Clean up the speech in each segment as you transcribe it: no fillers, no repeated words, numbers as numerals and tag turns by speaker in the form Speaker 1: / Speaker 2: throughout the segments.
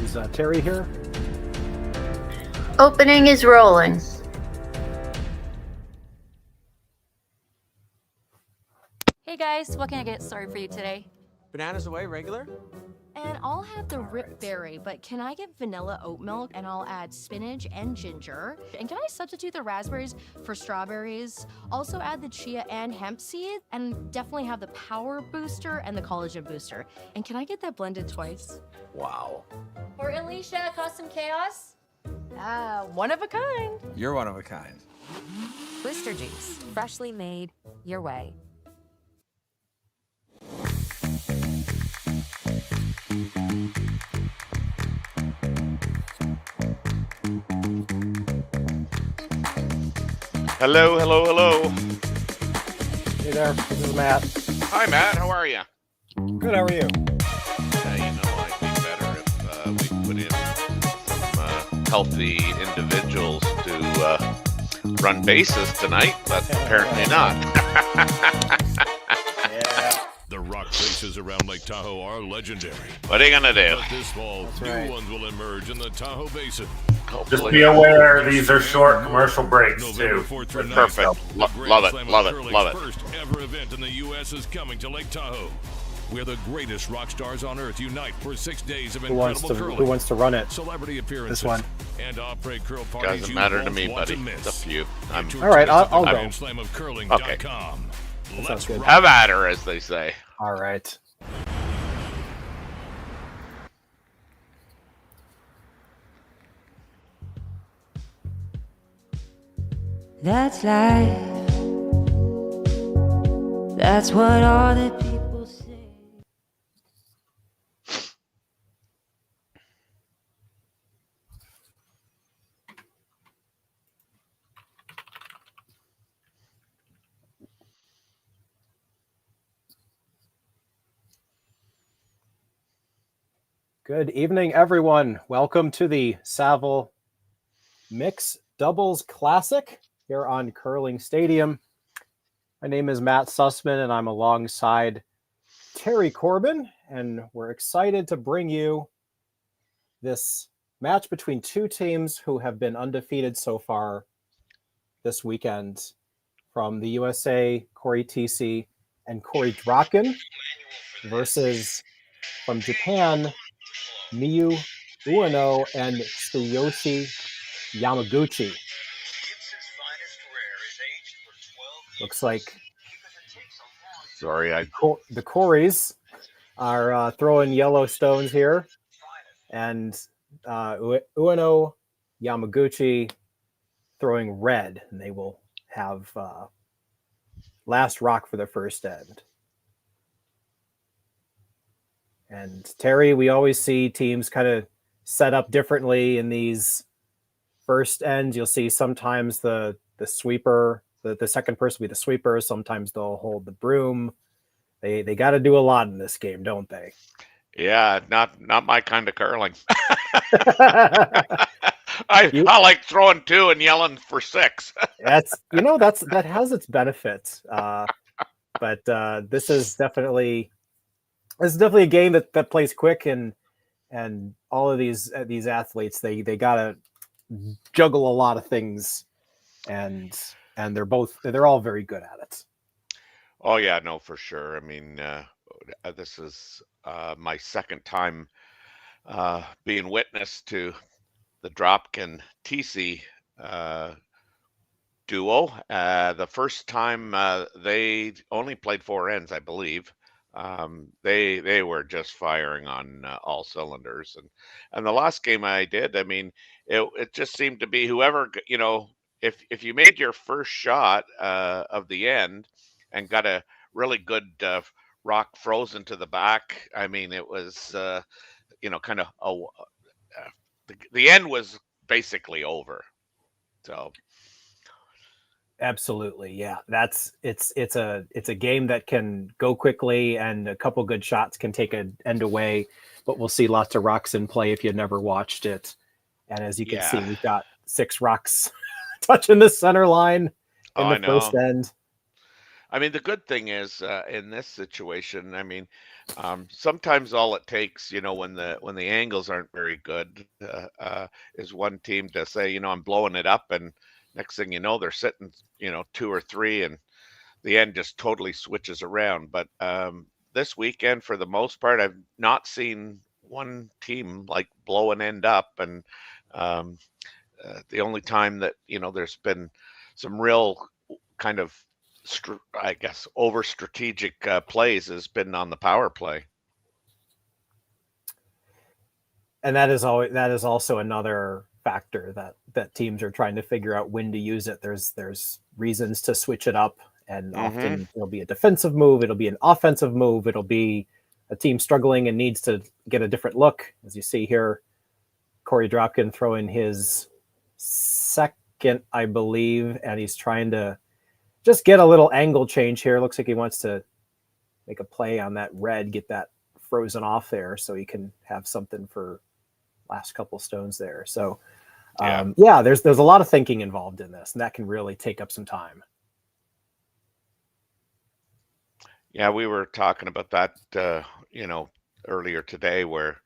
Speaker 1: Is Terry here?
Speaker 2: Opening is rolling.
Speaker 3: Hey guys, what can I get started for you today?
Speaker 4: Bananas away, regular?
Speaker 3: And I'll have the Rip Berry, but can I get vanilla oat milk and I'll add spinach and ginger? And can I substitute the raspberries for strawberries? Also add the chia and hemp seed, and definitely have the power booster and the collagen booster. And can I get that blended twice?
Speaker 4: Wow.
Speaker 3: For Alicia, custom chaos? One of a kind.
Speaker 4: You're one of a kind.
Speaker 5: Booster juice, freshly made, your way.
Speaker 6: Hello, hello, hello.
Speaker 1: Hey there, this is Matt.
Speaker 6: Hi, Matt. How are you?
Speaker 1: Good, how are you?
Speaker 6: I'd be better if we put in some healthy individuals to run bases tonight, but apparently not.
Speaker 7: The rock faces around Lake Tahoe are legendary.
Speaker 6: What are you going to do?
Speaker 7: But this fall, new ones will emerge in the Tahoe Basin.
Speaker 8: Just be aware these are short commercial breaks, too.
Speaker 6: Perfect. Love it.
Speaker 7: First ever event in the U.S. is coming to Lake Tahoe, where the greatest rock stars on earth unite for 6 days of incredible curling.
Speaker 1: Who wants to run it?
Speaker 7: Celebrity appearances.
Speaker 1: This one.
Speaker 7: And après curl parties
Speaker 6: Doesn't
Speaker 7: you
Speaker 6: matter to
Speaker 7: won't
Speaker 6: me,
Speaker 7: want
Speaker 6: buddy.
Speaker 7: to miss.
Speaker 6: It's a few.
Speaker 1: All right, I'll go.
Speaker 7: Slamofcurling.com.
Speaker 1: Okay.
Speaker 7: Let's
Speaker 1: good.
Speaker 6: Have at her, as they say.
Speaker 1: All right.
Speaker 9: That's life. That's what all the people say.
Speaker 1: Good evening, everyone. Welcome to the Saville Mix Doubles Classic here on Curling Stadium. My name is Matt Sussman, and I'm alongside Terry Corbin, and we're excited to bring you this match between two teams who have been undefeated so far this weekend. From the USA, Cory Thiesse and Cory Dropkin versus, from Japan, Miyu, Ueno, and Tsuyoshi Yamaguchi. Looks like
Speaker 6: Sorry,
Speaker 1: the Coreys are throwing yellow stones here, and Ueno, Yamaguchi throwing red, and they will have last rock for the first end. And Terry, we always see teams kind of set up differently in these first ends. You'll see sometimes the sweeper, the second person will be the sweeper. Sometimes they'll hold the broom. They got to do a lot in this game, don't they?
Speaker 6: Yeah, not my kind of curling. I like throwing two and yelling for six.
Speaker 1: that has its benefits. But this is definitely a game that plays quick, and all of these athletes they gotta juggle a lot of things, and they're all very good at it.
Speaker 6: Oh yeah, no, for sure. I mean, this is my second time being witness to the Dropkin Thiesse duo. The first time they only played 4 ends, I believe. They were just firing on all cylinders, and the last game I did, I mean, it just seemed to be whoever, if you made your first shot of the end and got a really good rock frozen to the back, I mean, it was kind of the end was basically over. So
Speaker 1: absolutely, yeah. It's a game that can go quickly, and a couple good shots can take an end away. But we'll see lots of rocks in play if you never watched it. And as you can see, we've got 6 rocks touching the center line in the first end.
Speaker 6: I mean, the good thing is in this situation, I mean, sometimes all it takes, when the angles aren't very good, is one team to say, I'm blowing it up, and next thing you know, they're sitting, two or three, and the end just totally switches around. But this weekend, for the most part, I've not seen one team like blow an end up, and um, the only time that there's been some real kind of I guess over strategic plays has been on the power play.
Speaker 1: And that is also another factor that teams are trying to figure out when to use it. There's reasons to switch it up, and often it'll be a defensive move, it'll be an offensive move, it'll be a team struggling and needs to get a different look. As you see here, Corey Dropkin throwing his second, I believe, and he's trying to just get a little angle change here. Looks like he wants to make a play on that red, get that frozen off there so he can have something for last couple stones there. So there's a lot of thinking involved in this, and that can really take up some time.
Speaker 6: Yeah, we were talking about that, earlier today, where,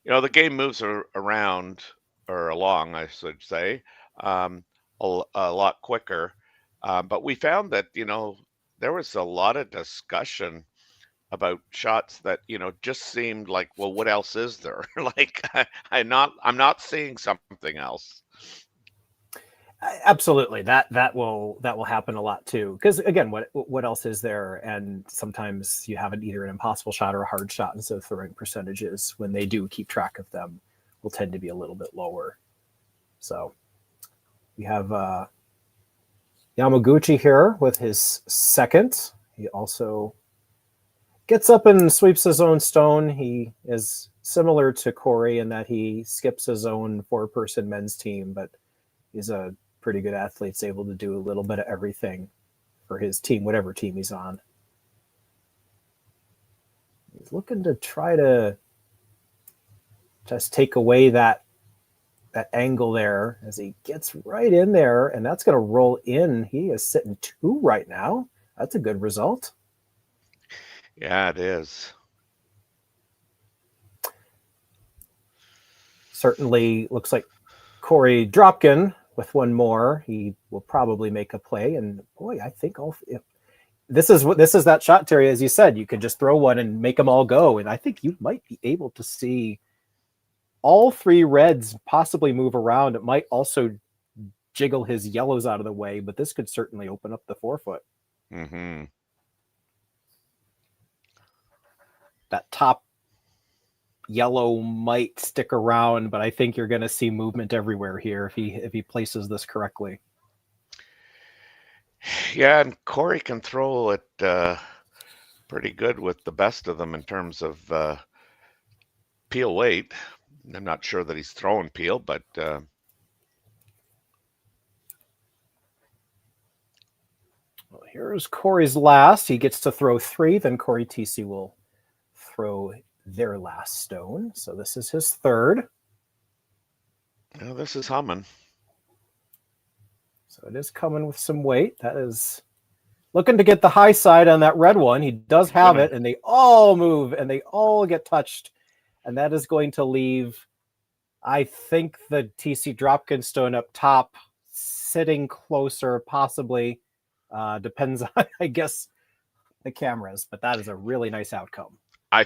Speaker 6: the game moves around, or along, I should say, a lot quicker. But we found that, there was a lot of discussion about shots that, just seemed like, well, what else is there? Like, I'm not seeing something else.
Speaker 1: Absolutely, that will happen a lot too. Because again, what else is there? And sometimes you have either an impossible shot or a hard shot, and so throwing percentages, when they do keep track of them, will tend to be a little bit lower. So we have Yamaguchi here with his second. He also gets up and sweeps his own stone. He is similar to Korey in that he skips his own 4-person men's team, but he's a pretty good athlete. He's able to do a little bit of everything for his team, whatever team he's on. He's looking to try to just take away that angle there as he gets right in there, and that's going to roll in. He is sitting 2 right now. That's a good result.
Speaker 6: Yeah, it is.
Speaker 1: Certainly looks like Corey Dropkin with one more. He will probably make a play, and boy, I think this is that shot, Terry. As you said, you could just throw one and make them all go, and I think you might be able to see all 3 reds possibly move around. It might also jiggle his yellows out of the way, but this could certainly open up the 4-foot.
Speaker 6: Mm-hmm.
Speaker 1: That top yellow might stick around, but I think you're going to see movement everywhere here if he places this correctly.
Speaker 6: Yeah, and Corey can throw it pretty good with the best of them in terms of peel weight. I'm not sure that he's throwing peel, but
Speaker 1: well, here's Corey's last. He gets to throw 3, then Corey Thiesse will throw their last stone. So this is his third.
Speaker 6: Well, this is humming.
Speaker 1: So it is coming with some weight. That is looking to get the high side on that red one. He does have it, and they all move, and they all get touched. And that is going to leave, I think, the TC Dropkin stone up top, sitting closer, possibly. Depends on, I guess, the cameras, but that is a really nice outcome.
Speaker 6: I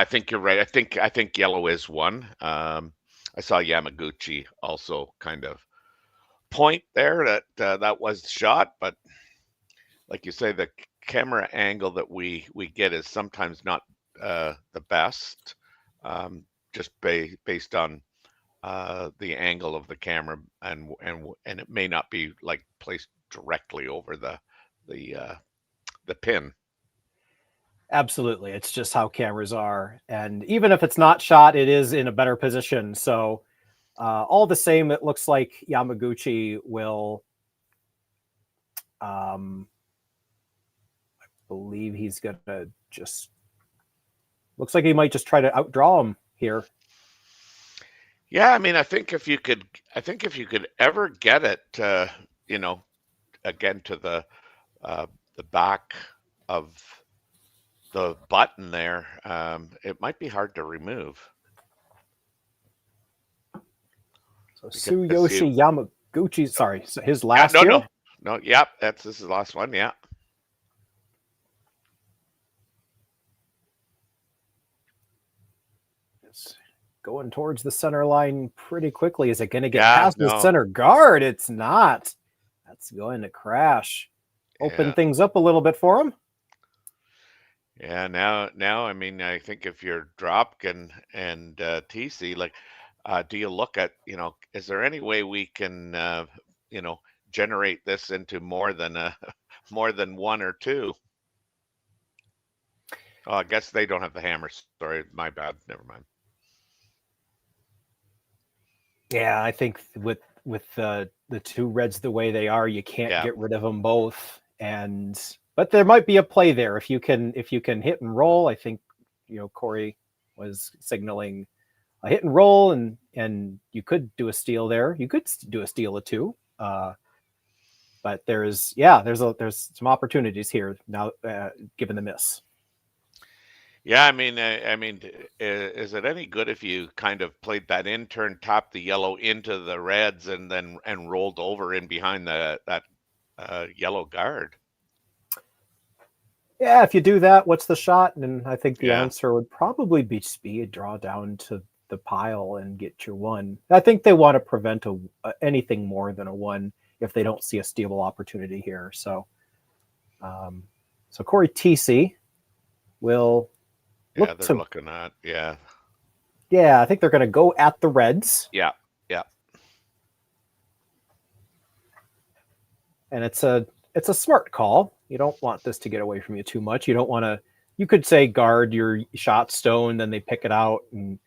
Speaker 6: think you're right. I think yellow is one. I saw Yamaguchi also kind of point there that was shot, but like you say, the camera angle that we get is sometimes not the best, just based on the angle of the camera, and it may not be like placed directly over the pin.
Speaker 1: Absolutely. It's just how cameras are. And even if it's not shot, it is in a better position. So all the same, it looks like Yamaguchi will, I believe he's going to just, looks like he might just try to outdraw him here.
Speaker 6: Yeah, I mean, I think if you could ever get it, again to the the back of the button there, it might be hard to remove.
Speaker 1: So Tsuyoshi Yamaguchi, sorry, so his
Speaker 6: Yeah,
Speaker 1: last
Speaker 6: no,
Speaker 1: year?
Speaker 6: no, yep, this is the last one, yeah.
Speaker 1: It's going towards the center line pretty quickly. Is it going to get
Speaker 6: Yeah,
Speaker 1: past the
Speaker 6: no.
Speaker 1: center guard? It's not. That's going to crash. Open
Speaker 6: Yeah.
Speaker 1: things up a little bit for him.
Speaker 6: Yeah, now, I mean, I think if you're Dropkin and Thiesse, like, do you look at, is there any way we can, generate this into more than more than one or two? Oh, I guess they don't have the hammer. Sorry, my bad. Never mind.
Speaker 1: Yeah, I think with the two reds the way they are, you can't
Speaker 6: Yeah.
Speaker 1: get rid of them both. But there might be a play there if you can hit and roll. I think Corey was signaling a hit and roll, and you could do a steal there. You could do a steal of two. But there's some opportunities here now, given the miss.
Speaker 6: Yeah, I mean, is it any good if you kind of played that in turn, tapped the yellow into the reds, and then rolled over in behind that yellow guard?
Speaker 1: Yeah, if you do that, what's the shot? And I think the
Speaker 6: Yeah.
Speaker 1: answer would probably be speed, draw down to the pile and get your one. I think they want to prevent anything more than a one if they don't see a stealable opportunity here. So, Corey Thiesse will
Speaker 6: Yeah,
Speaker 1: look
Speaker 6: they're
Speaker 1: to.
Speaker 6: looking at, yeah.
Speaker 1: Yeah, I think they're going to go at the Reds,
Speaker 6: Yeah.
Speaker 1: and it's a smart call. You don't want this to get away from you too much. You don't want to. You could say guard your shot stone, then they pick it out and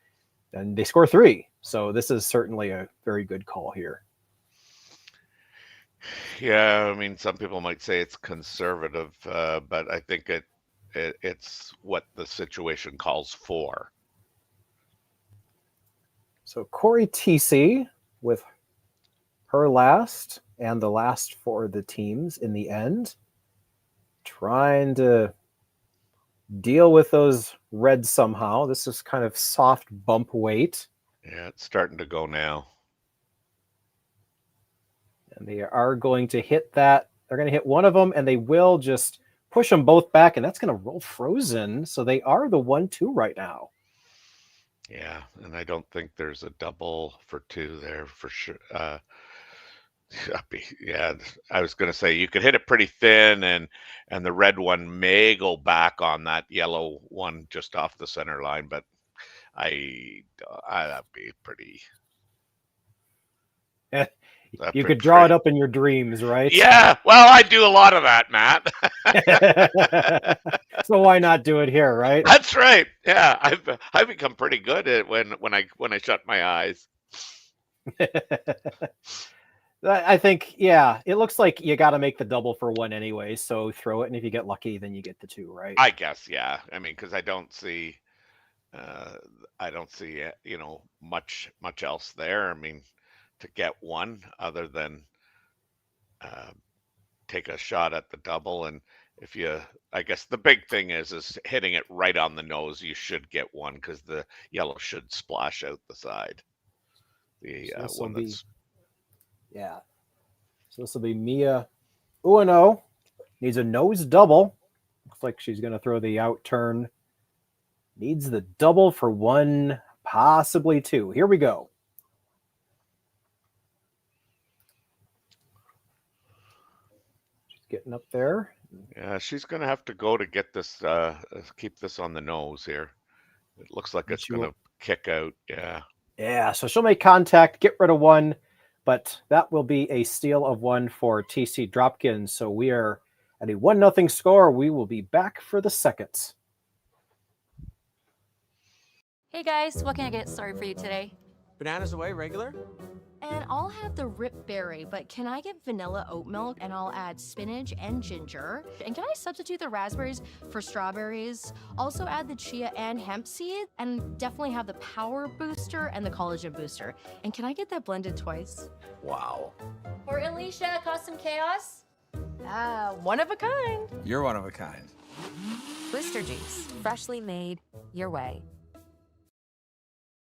Speaker 1: they score three. So this is certainly a very good call here.
Speaker 6: Yeah, I mean, some people might say it's conservative, but I think it's what the situation calls for.
Speaker 1: So Corey Thiesse with her last and the last for the teams in the end, trying to deal with those Reds somehow. This is kind of soft bump weight.
Speaker 6: Yeah, it's starting to go now.
Speaker 1: And they are going to hit that. They're going to hit one of them, and they will just push them both back, and that's going to roll frozen. So they are the 1-2 right now.
Speaker 6: Yeah, and I don't think there's a double for two there for sure. Yeah, I was going to say you could hit it pretty thin, and the red one may go back on that yellow one just off the center line, but that'd be pretty.
Speaker 1: You could draw it up in your dreams, right?
Speaker 6: Yeah, well, I do a lot of that, Matt.
Speaker 1: So why not do it here, right?
Speaker 6: That's right. Yeah, I've become pretty good at when I shut my eyes.
Speaker 1: I think, yeah, it looks like you got to make the double for one anyway. So throw it, and if you get lucky, then you get the two, right?
Speaker 6: I guess, yeah. I mean, because I don't see much else there. I mean, to get one other than take a shot at the double, and I guess the big thing is hitting it right on the nose. You should get one because the yellow should splash out the side. The one that's.
Speaker 1: Yeah. So this will be Mia Ueno. Needs a nose double. Looks like she's going to throw the out turn. Needs the double for one, possibly two. Here we go. She's getting up there.
Speaker 6: Yeah, she's going to have to go to get this, keep this on the nose here. It looks like it's going to kick out. Yeah.
Speaker 1: Yeah, so she'll make contact, get rid of one. But that will be a steal of one for TC Dropkin. So we are at a 1-0 score. We will be back for the second.
Speaker 2: Hey guys, what can I get started for you today?
Speaker 4: Bananas away, regular?
Speaker 3: And I'll have the rip berry, but can I get vanilla oat milk and I'll add spinach and ginger? And can I substitute the raspberries for strawberries? Also add the chia and hemp seed, and definitely have the power booster and the collagen booster. And can I get that blended twice?
Speaker 4: Wow.
Speaker 2: For Alicia, custom chaos?
Speaker 3: One of a kind.
Speaker 4: You're one of a kind.
Speaker 5: Blister juice, freshly made your way.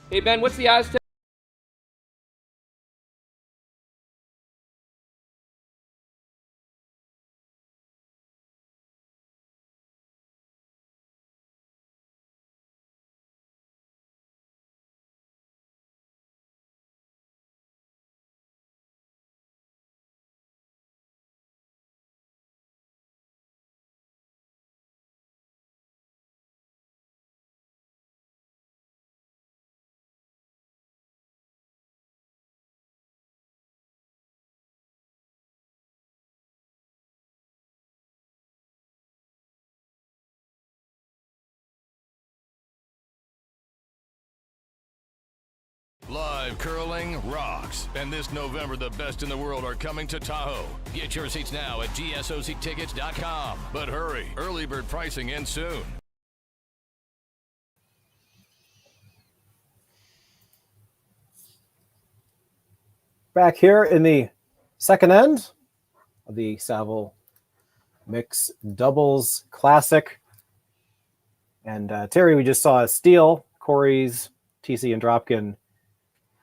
Speaker 10: Hey Ben, what's the Aztec?
Speaker 7: Live curling rocks. And this November, the best in the world are coming to Tahoe. Get your seats now at gsoctickets.com. But hurry, early bird pricing ends soon.
Speaker 1: Back here in the second end of the Saville Mix Doubles Classic. And Terry, we just saw a steal. Corey's, Thiesse, and Dropkin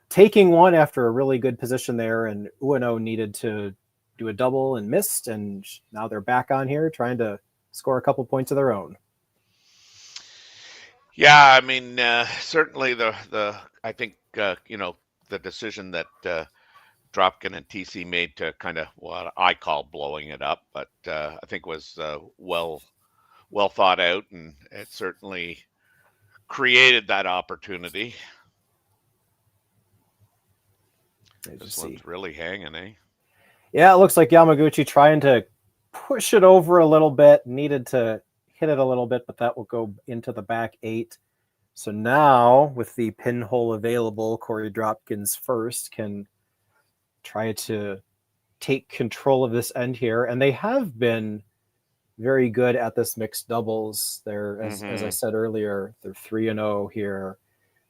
Speaker 1: taking one after a really good position there, and Ueno needed to do a double and missed, and now they're back on here trying to score a couple points of their own.
Speaker 6: Yeah, I mean, certainly I think the decision that Dropkin and Thiesse made to kind of what I call blowing it up, but I think was well thought out, and it certainly created that opportunity. This one's really hanging, eh?
Speaker 1: Yeah, it looks like Yamaguchi trying to push it over a little bit, needed to hit it a little bit, but that will go into the back 8. So now, with the pinhole available, Corey Dropkin's first can try to take control of this end here, and they have been very good at this mixed doubles. They're, as I said earlier, they're 3-0 here.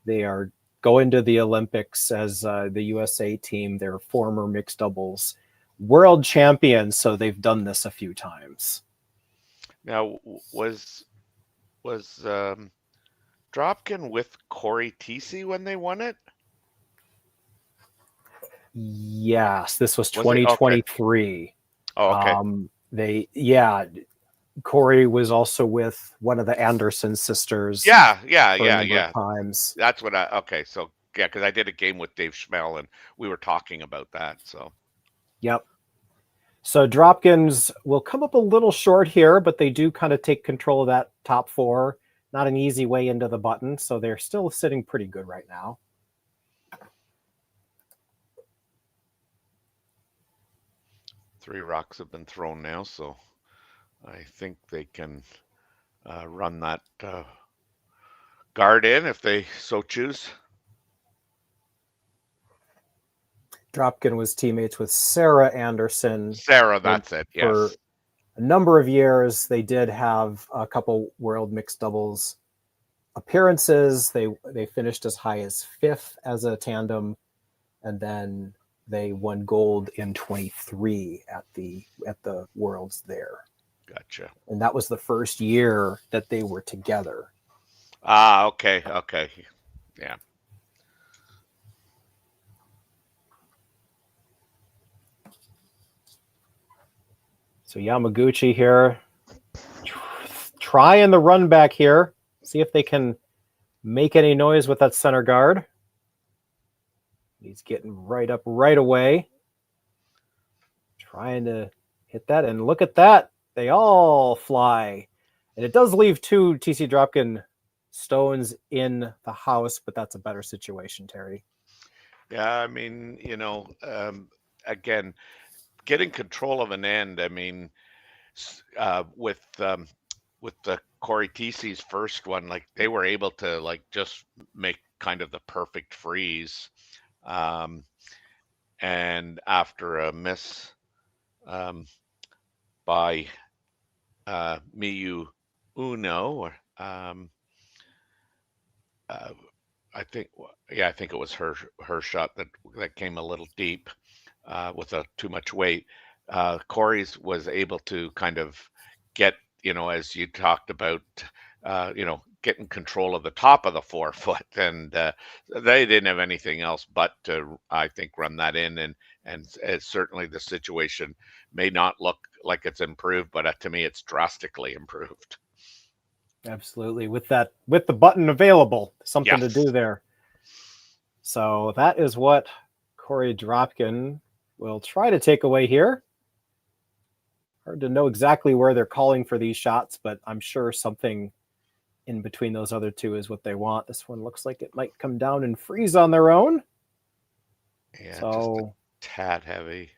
Speaker 1: They are going to the Olympics as the USA team. They're former mixed doubles world champions, so they've done this a few times.
Speaker 6: Now, was Dropkin with Corey Thiesse when they won it?
Speaker 1: Yes, this was 2023.
Speaker 6: Oh, okay.
Speaker 1: Cory was also with one of the Anderson sisters.
Speaker 6: Yeah.
Speaker 1: Times.
Speaker 6: That's what okay. So yeah, because I did a game with Dave Schmel and we were talking about that. So.
Speaker 1: Yep. So Dropkins will come up a little short here, but they do kind of take control of that top 4. Not an easy way into the button, so they're still sitting pretty good right now.
Speaker 6: Three rocks have been thrown now, so I think they can run that guard in if they so choose.
Speaker 1: Dropkin was teammates with Sarah Anderson.
Speaker 6: Sarah, that's it, yes.
Speaker 1: For a number of years, they did have a couple world mixed doubles appearances. They finished as high as 5th as a tandem, and then they won gold in 23 at the Worlds there.
Speaker 6: Gotcha.
Speaker 1: And that was the first year that they were together.
Speaker 6: Ah, okay. Yeah.
Speaker 1: So Yamaguchi here, trying the run back here. See if they can make any noise with that center guard. He's getting right up right away. Trying to hit that, and look at that. They all fly. And it does leave 2 Thiesse Dropkin stones in the house, but that's a better situation, Terry.
Speaker 6: Yeah, I mean, again, getting control of an end, I mean, with the Corey Thiesse's first one, like they were able to like just make kind of the perfect freeze. And after a miss by Miyu Ueno, I think it was her shot that came a little deep with too much weight. Corey's was able to kind of get, as you talked about, getting control of the top of the 4 foot, and they didn't have anything else but to, I think, run that in, and certainly the situation may not look like it's improved, but to me, it's drastically improved.
Speaker 1: Absolutely, with the button available, something to
Speaker 6: Yes.
Speaker 1: do there. So that is what Cory Dropkin will try to take away here. Hard to know exactly where they're calling for these shots, but I'm sure something in between those other two is what they want. This one looks like it might come down and freeze on their own.
Speaker 6: Yeah,
Speaker 1: So,
Speaker 6: just a tad heavy.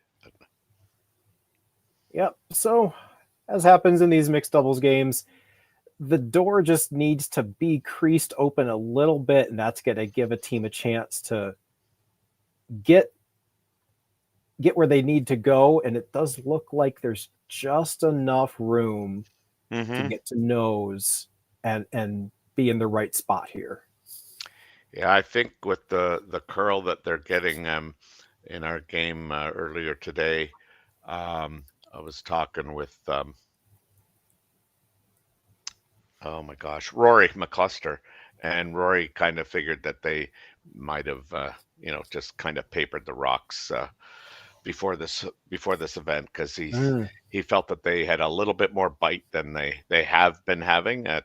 Speaker 1: Yep. So, as happens in these mixed doubles games, the door just needs to be creased open a little bit, and that's going to give a team a chance to get where they need to go. And it does look like there's just enough room to get to nose and be in the right spot here.
Speaker 6: Yeah, I think with the curl that they're getting in our game earlier today, I was talking with oh my gosh, Rory McCluster, and Rory kind of figured that they might have just kind of papered the rocks before this event, because he felt that they had a little bit more bite than they have been having at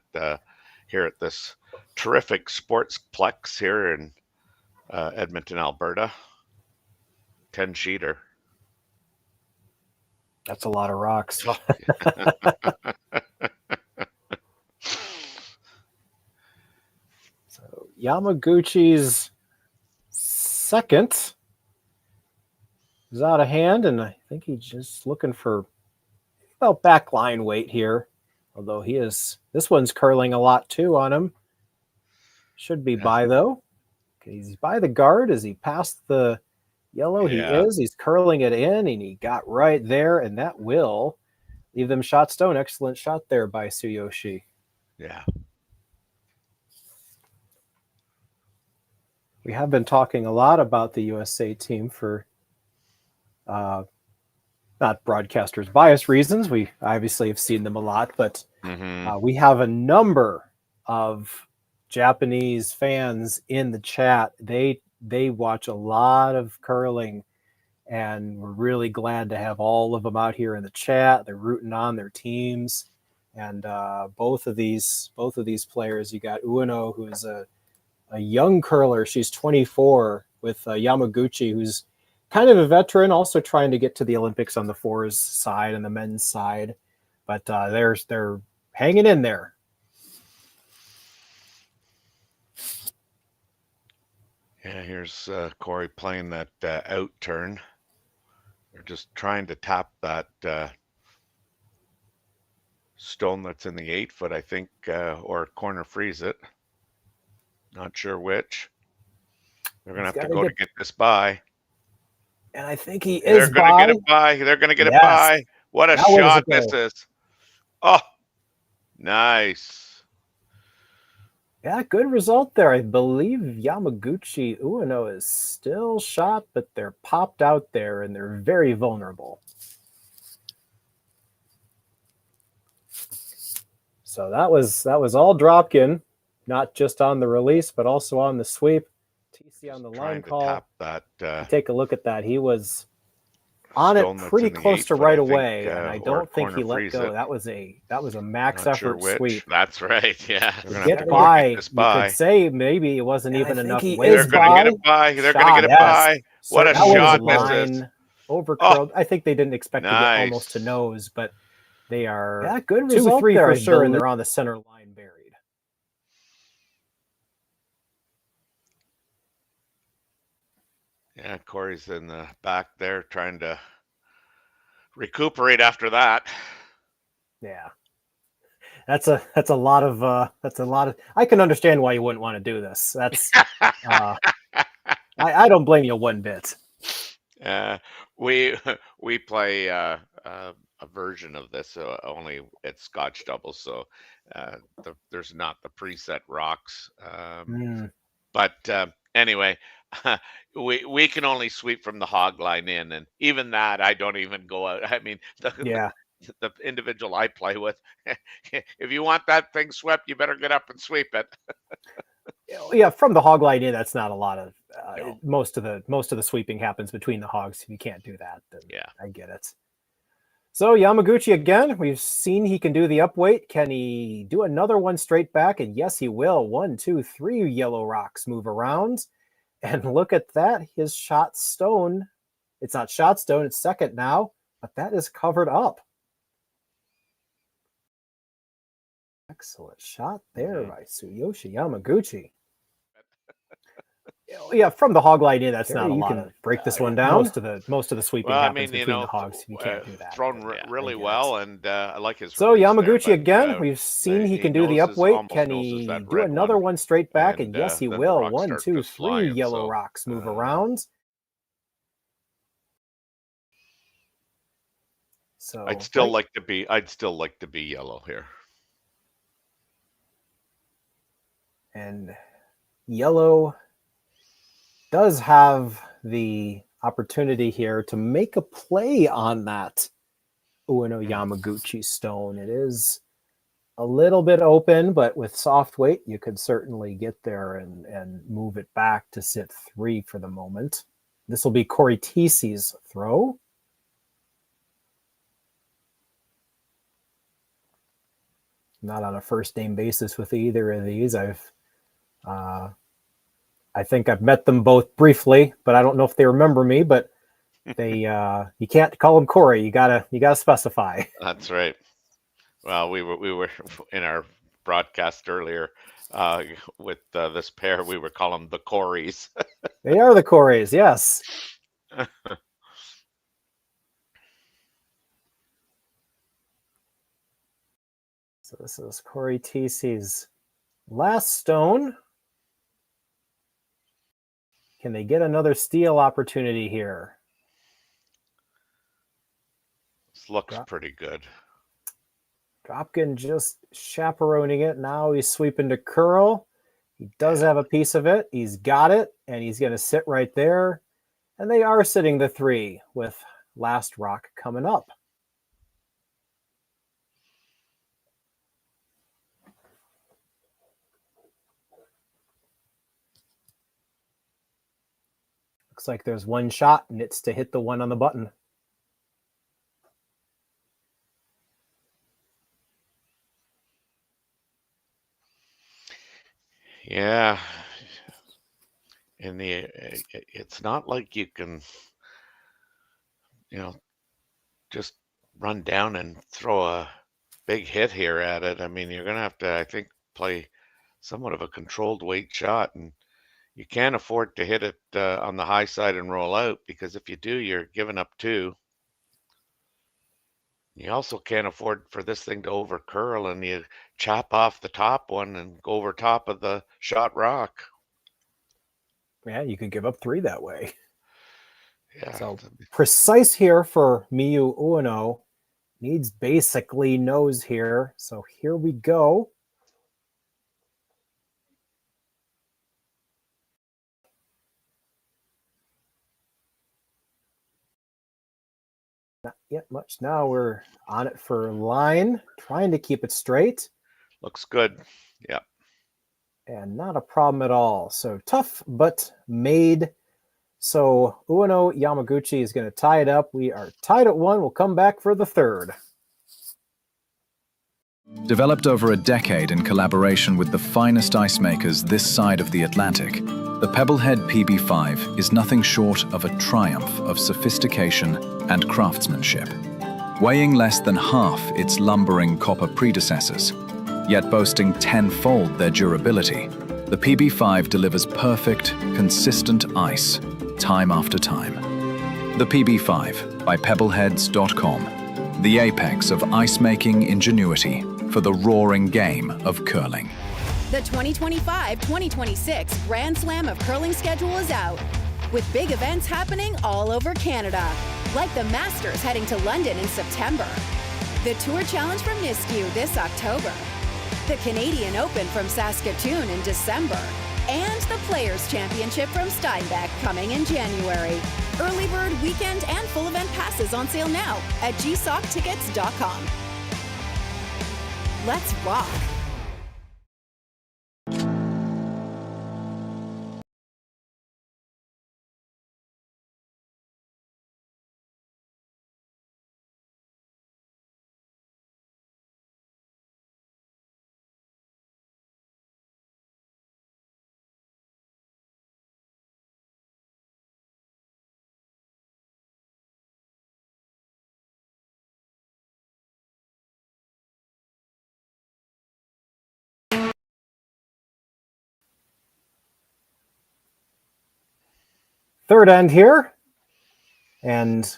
Speaker 6: here at this terrific sportsplex here in Edmonton, Alberta. 10-sheeter.
Speaker 1: That's a lot of rocks. So Yamaguchi's second is out of hand, and I think he's just looking for about back line weight here. Although this one's curling a lot too on him. Should be by though. Okay, he's by the guard. Is he past the yellow?
Speaker 6: Yeah.
Speaker 1: He is. He's curling it in, and he got right there, and that will leave them shot stone. Excellent shot there by Tsuyoshi.
Speaker 6: Yeah.
Speaker 1: We have been talking a lot about the USA team for not broadcasters' bias reasons. We obviously have seen them a lot, but we have a number of Japanese fans in the chat. They watch a lot of curling, and we're really glad to have all of them out here in the chat. They're rooting on their teams, and both of these players. You got Ueno, who is a young curler. She's 24, with Yamaguchi, who's kind of a veteran, also trying to get to the Olympics on the fours side and the men's side, but they're hanging in there.
Speaker 6: Yeah, here's Corey playing that out turn. They're just trying to tap that stone that's in the 8 foot, I think, or corner freeze it. Not sure which. They're going to have to go to get this by.
Speaker 1: And I think he is
Speaker 6: They're going to get it by. They're going to get it by. What a shot this is. Oh, nice.
Speaker 1: Yeah, good result there. I believe Yamaguchi Ueno is still shot, but they're popped out there, and they're very vulnerable. So that was all Dropkin, not just on the release, but also on the sweep. Thiesse on the line call.
Speaker 6: Tap that,
Speaker 1: take a look at that. He was on it pretty close to right away, and I don't think he let go. That was a max effort sweep.
Speaker 6: That's right. Yeah.
Speaker 1: Get by. You could say maybe it wasn't even enough weight.
Speaker 6: They're going to get it by. They're going to get it by. What a shot this is.
Speaker 1: Overcurled. I think they didn't expect to get almost to nose, but they are good 2-3 for sure, and they're on the center line buried.
Speaker 6: Yeah, Corey's in the back there trying to recuperate after that.
Speaker 1: Yeah. That's a lot of I can understand why you wouldn't want to do this. That's I don't blame you one bit.
Speaker 6: We play a version of this, only it's Scotch doubles, so there's not the preset rocks. But Anyway, we can only sweep from the hog line in, and even that I don't even go out. I mean,
Speaker 1: Yeah.
Speaker 6: the individual I play with, if you want that thing swept, you better get up and sweep it.
Speaker 1: Yeah, from the hog line in, that's not a lot of.
Speaker 6: No.
Speaker 1: Most of the sweeping happens between the hogs. If you can't do that, then
Speaker 6: Yeah.
Speaker 1: I get it. So Yamaguchi again. We've seen he can do the upweight. Can he do another one straight back? And yes, he will. 1, 2, 3 yellow rocks move around. And look at that. His shot stone. It's not shot stone. It's second now. But that is covered up. Excellent shot there by Tsuyoshi Yamaguchi. Yeah, from the hog line in, that's not a lot. You can break this one down. Most of the sweeping happens between the hogs. You can't do that.
Speaker 6: Thrown really well, and I like his.
Speaker 1: So
Speaker 6: release
Speaker 1: Yamaguchi
Speaker 6: there,
Speaker 1: again. We've seen he can do the upweight. Can he do another one straight back? And yes, he will. 1, 2, 3 yellow rocks move around. So
Speaker 6: I'd still like to be yellow here.
Speaker 1: And yellow does have the opportunity here to make a play on that Ueno Yamaguchi stone. It is a little bit open, but with soft weight, you could certainly get there and move it back to sit 3 for the moment. This will be Cory Thiesse's throw. Not on a first name basis with either of these. I think I've met them both briefly, but I don't know if they remember me. But they, you can't call them Korey. You gotta specify.
Speaker 6: That's right. Well, we were in our broadcast earlier with this pair. We were calling them the Coreys.
Speaker 1: They are the Koreys, yes. So this is Cory Thiesse's last stone. Can they get another steal opportunity here?
Speaker 6: This looks pretty good.
Speaker 1: Dropkin just chaperoning it. Now he's sweeping to curl. He does have a piece of it. He's got it, and he's going to sit right there. And they are sitting the 3 with last rock coming up. Looks like there's one shot, and it's to hit the one on the button.
Speaker 6: Yeah. It's not like you can, just run down and throw a big hit here at it. I mean, you're going to have to, I think, play somewhat of a controlled weight shot, and you can't afford to hit it on the high side and roll out, because if you do, you're giving up 2. You also can't afford for this thing to over curl and you chop off the top one and go over top of the shot rock.
Speaker 1: Yeah, you could give up 3 that way.
Speaker 6: Yeah.
Speaker 1: So precise here for Miyu Ueno. Needs basically nose here. So here we go. Not yet much now. We're on it for line, trying to keep it straight.
Speaker 6: Looks good. Yeah.
Speaker 1: And not a problem at all. So tough, but made. So Ueno Yamaguchi is going to tie it up. We are tied at 1. We'll come back for the 3rd.
Speaker 11: Developed over a decade in collaboration with the finest ice makers this side of the Atlantic, the Pebblehead PB5 is nothing short of a triumph of sophistication and craftsmanship. Weighing less than half its lumbering copper predecessors, yet boasting 10-fold their durability, the PB5 delivers perfect, consistent ice, time after time. The PB5 by Pebbleheads.com, the apex of ice-making ingenuity for the roaring game of curling.
Speaker 12: The 2025-2026 Grand Slam of Curling schedule is out, with big events happening all over Canada, like the Masters heading to London in September, the Tour Challenge from Nisku this October, the Canadian Open from Saskatoon in December, And the Players' Championship from Steinbeck coming in January. Early bird weekend and full event passes on sale now at gsocktickets.com. Let's rock!
Speaker 1: Third end here, and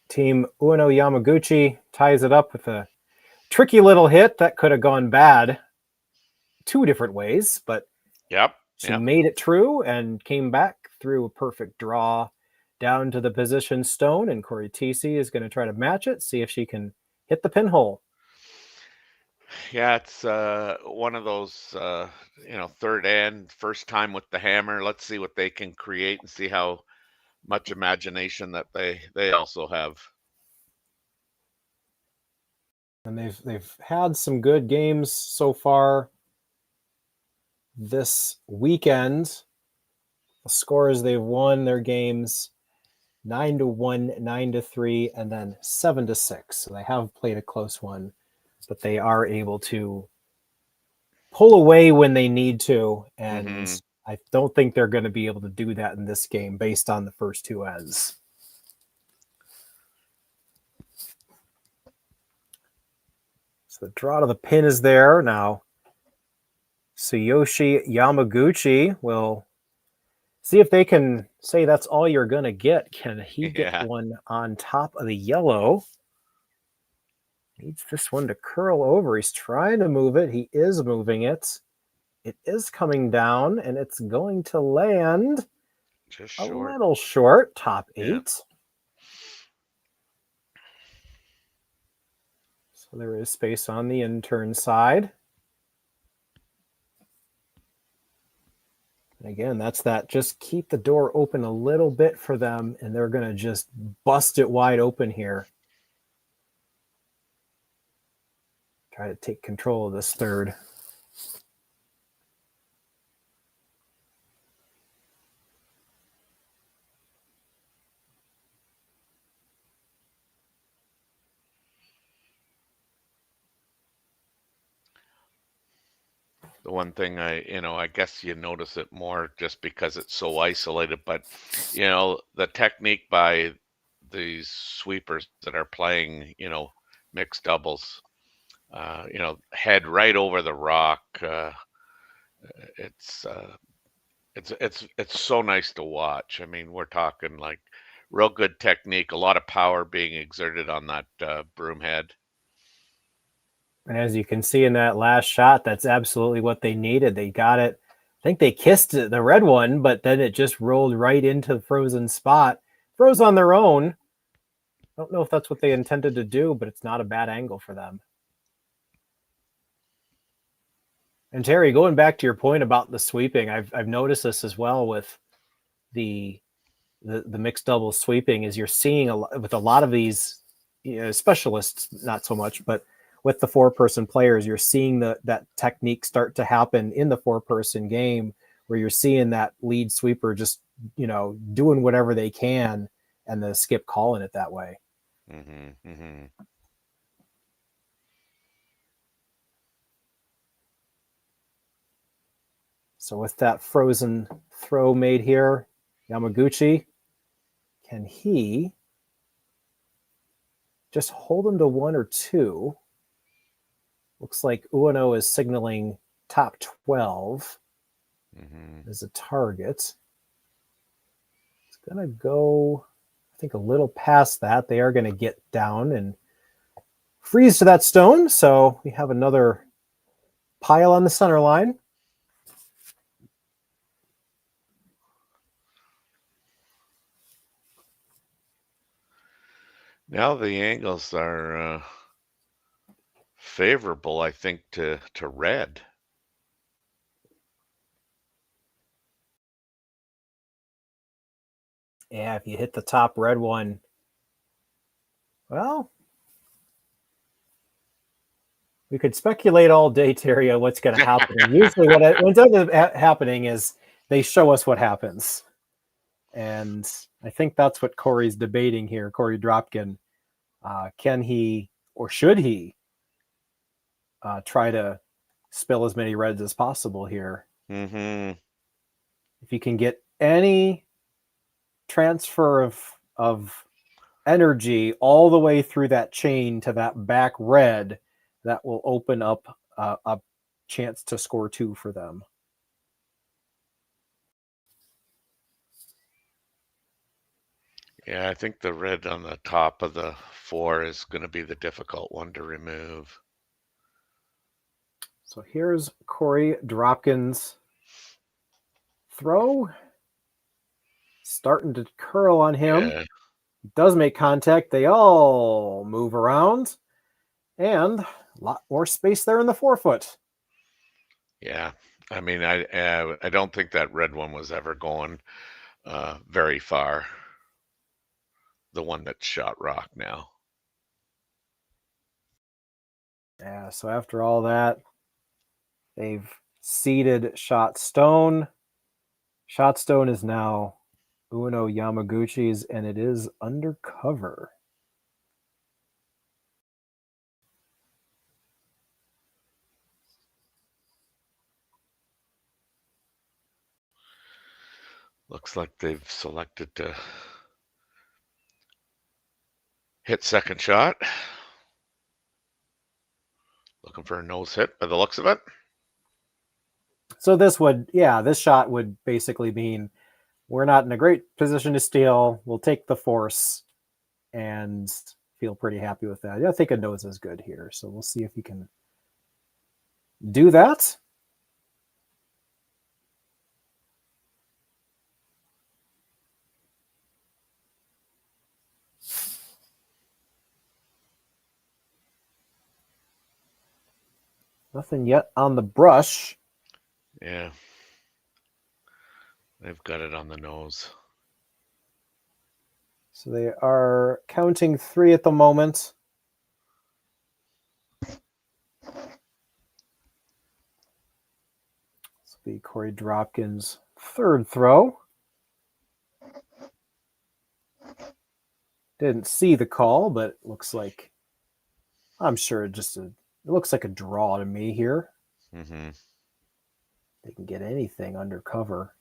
Speaker 1: team Ueno Yamaguchi ties it up with a tricky little hit that could have gone bad 2 different ways, but she made it true and came back through a perfect draw down to the position stone, and Cory Thiesse is going to try to match it, see if she can hit the pinhole.
Speaker 6: Yeah, it's one of those, third end, first time with the hammer. Let's see what they can create and see how much imagination that they also have.
Speaker 1: And they've had some good games so far this weekend. The scores they've won their games 9-1, 9-3, and then 7-6. So they have played a close one, but they are able to pull away when they need to, and I don't think they're going to be able to do that in this game based on the first 2 ends. So the draw to the pin is there. Now Tsuyoshi Yamaguchi will see if they can say that's all you're going to get. Can he get one on top of the yellow? Needs this one to curl over. He's trying to move it. He is moving it. It is coming down, and it's going to land
Speaker 6: just
Speaker 1: a little short. Top 8. So there is space on the intern side. And again, that's that. Just keep the door open a little bit for them, and they're going to just bust it wide open here. Try to take control of this third.
Speaker 6: The one thing I guess you notice it more just because it's so isolated, but the technique by these sweepers that are playing, mixed doubles, head right over the rock. It's so nice to watch. I mean, we're talking like real good technique, a lot of power being exerted on that broom head.
Speaker 1: And as you can see in that last shot, that's absolutely what they needed. They got it. I think they kissed the red one, but then it just rolled right into the frozen spot. Froze on their own. I don't know if that's what they intended to do, but it's not a bad angle for them. And Terry, going back to your point about the sweeping, I've noticed this as well with the mixed doubles sweeping, is you're seeing with a lot of these specialists, not so much, but with the 4-person players, you're seeing that technique start to happen in the 4-person game, where you're seeing that lead sweeper just doing whatever they can, and the skip calling it that way. So with that frozen throw made here, Yamaguchi, can he just hold him to 1 or 2? Looks like Ueno is signaling top 12 as a target. It's going to go, I think, a little past that. They are going to get down and freeze to that stone. So we have another pile on the center line.
Speaker 6: Now the angles are favorable, I think, to red.
Speaker 1: Yeah, if you hit the top red one, well, we could speculate all day, Terry, on what's going to happen. Usually what ends up happening is they show us what happens. And I think that's what Corey's debating here, Cory Dropkin. Can he or should he try to spill as many reds as possible here?
Speaker 6: Mm-hmm.
Speaker 1: If you can get any transfer of energy all the way through that chain to that back red, that will open up a chance to score 2 for them.
Speaker 6: Yeah, I think the red on the top of the 4 is going to be the difficult one to remove.
Speaker 1: So here's Cory Dropkin's throw. Starting to curl on him.
Speaker 6: Yeah.
Speaker 1: He does make contact. They all move around. And a lot more space there in the 4-foot.
Speaker 6: Yeah. I mean, I don't think that red one was ever going very far. The one that shot rock now.
Speaker 1: Yeah, so after all that, they've seeded Shot Stone. Shot Stone is now Ueno Yamaguchi's, and it is undercover.
Speaker 6: Looks like they've selected to hit second shot. Looking for a nose hit by the looks of it.
Speaker 1: So this shot would basically mean we're not in a great position to steal. We'll take the force and feel pretty happy with that. I think a nose is good here. So we'll see if he can do that. Nothing yet on the brush.
Speaker 6: Yeah. They've got it on the nose.
Speaker 1: So they are counting 3 at the moment. This will be Cory Dropkin's 3rd throw. Didn't see the call, but it looks like, I'm sure it looks like a draw to me here.
Speaker 6: Mm-hmm.
Speaker 1: They can get anything under cover.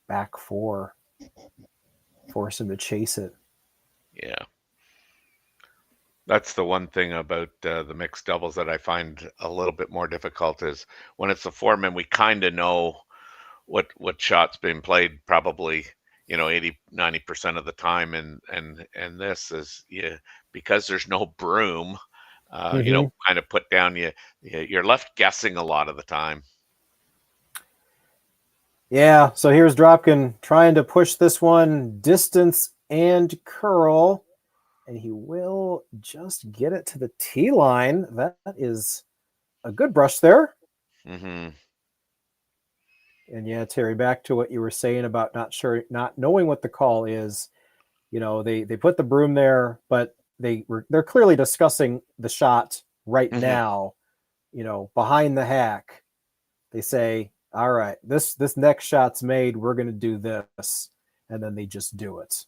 Speaker 1: Back 4. Force him to chase it.
Speaker 6: Yeah. That's the one thing about the mixed doubles that I find a little bit more difficult is when it's the 4-man, we kind of know what shot's been played probably, 80-90% of the time. And this is, because there's no broom, kind of put down, you're left guessing a lot of the time.
Speaker 1: Yeah, so here's Dropkin trying to push this one distance and curl, and he will just get it to the tee line. That is a good brush there.
Speaker 6: Mm-hmm.
Speaker 1: And yeah, Terry, back to what you were saying about not knowing what the call is. They put the broom there, but they're clearly discussing the shot right now. Behind the hack, they say, all right, this next shot's made, we're going to do this. And then they just do it.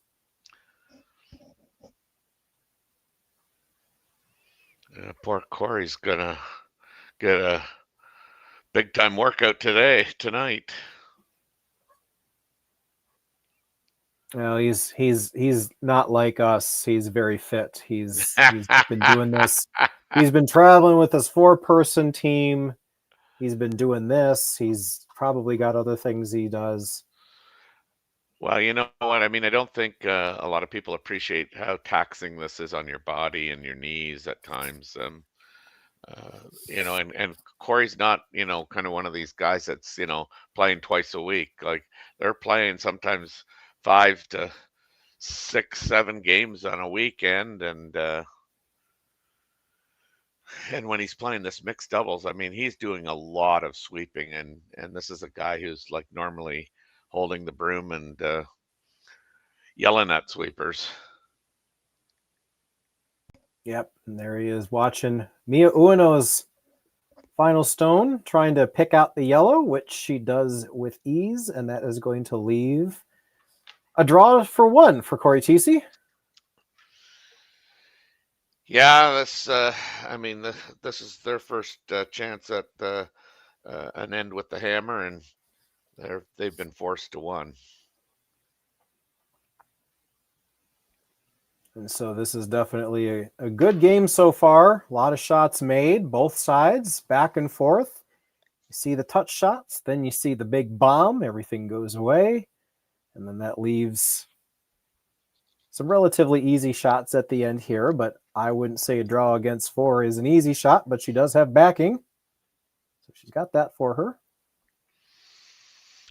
Speaker 6: Poor Corey's going to get a big-time workout tonight.
Speaker 1: Well, he's not like us. He's very fit. He's been doing this. He's been traveling with his 4-person team. He's been doing this. He's probably got other things he does.
Speaker 6: Well, you know what? I mean, I don't think a lot of people appreciate how taxing this is on your body and your knees at times. And Corey's not, kind of one of these guys that's, playing twice a week. Like they're playing sometimes 5 to 6, 7 games on a weekend. And when he's playing this mixed doubles, I mean, he's doing a lot of sweeping, and this is a guy who's like normally holding the broom, and yelling at sweepers.
Speaker 1: Yep, and there he is watching Miyu Ueno's final stone, trying to pick out the yellow, which she does with ease, and that is going to leave a draw for 1 for Cory Thiesse.
Speaker 6: Yeah, this. I mean, this is their first chance at an end with the hammer, and they've been forced to one.
Speaker 1: And so this is definitely a good game so far. A lot of shots made, both sides, back and forth. You see the touch shots, then you see the big bomb. Everything goes away. And then that leaves some relatively easy shots at the end here, but I wouldn't say a draw against 4 is an easy shot, but she does have backing. So she's got that for her.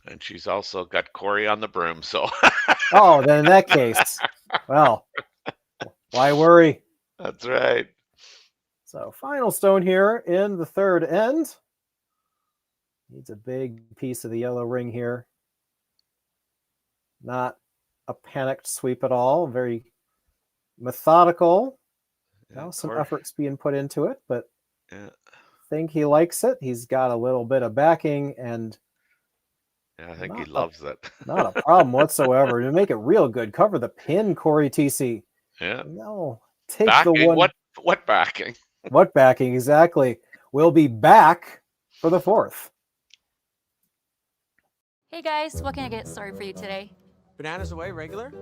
Speaker 6: And she's also got Cory on the broom, so.
Speaker 1: Oh, then in that case, well, why worry?
Speaker 6: That's right.
Speaker 1: So final stone here in the third end. Needs a big piece of the yellow ring here. Not a panicked sweep at all. Very methodical. Now some effort's being put into it, but I think he likes it. He's got a little bit of backing, and
Speaker 6: I think he loves it.
Speaker 1: Not a problem whatsoever. To make it real good, cover the pin, Cory Thiesse.
Speaker 6: Yeah.
Speaker 1: No, take
Speaker 6: backing,
Speaker 1: the one.
Speaker 6: What backing?
Speaker 1: What backing exactly? We'll be back for the 4th.
Speaker 2: Hey guys, what can I get started for you today?
Speaker 4: Bananas away, regular?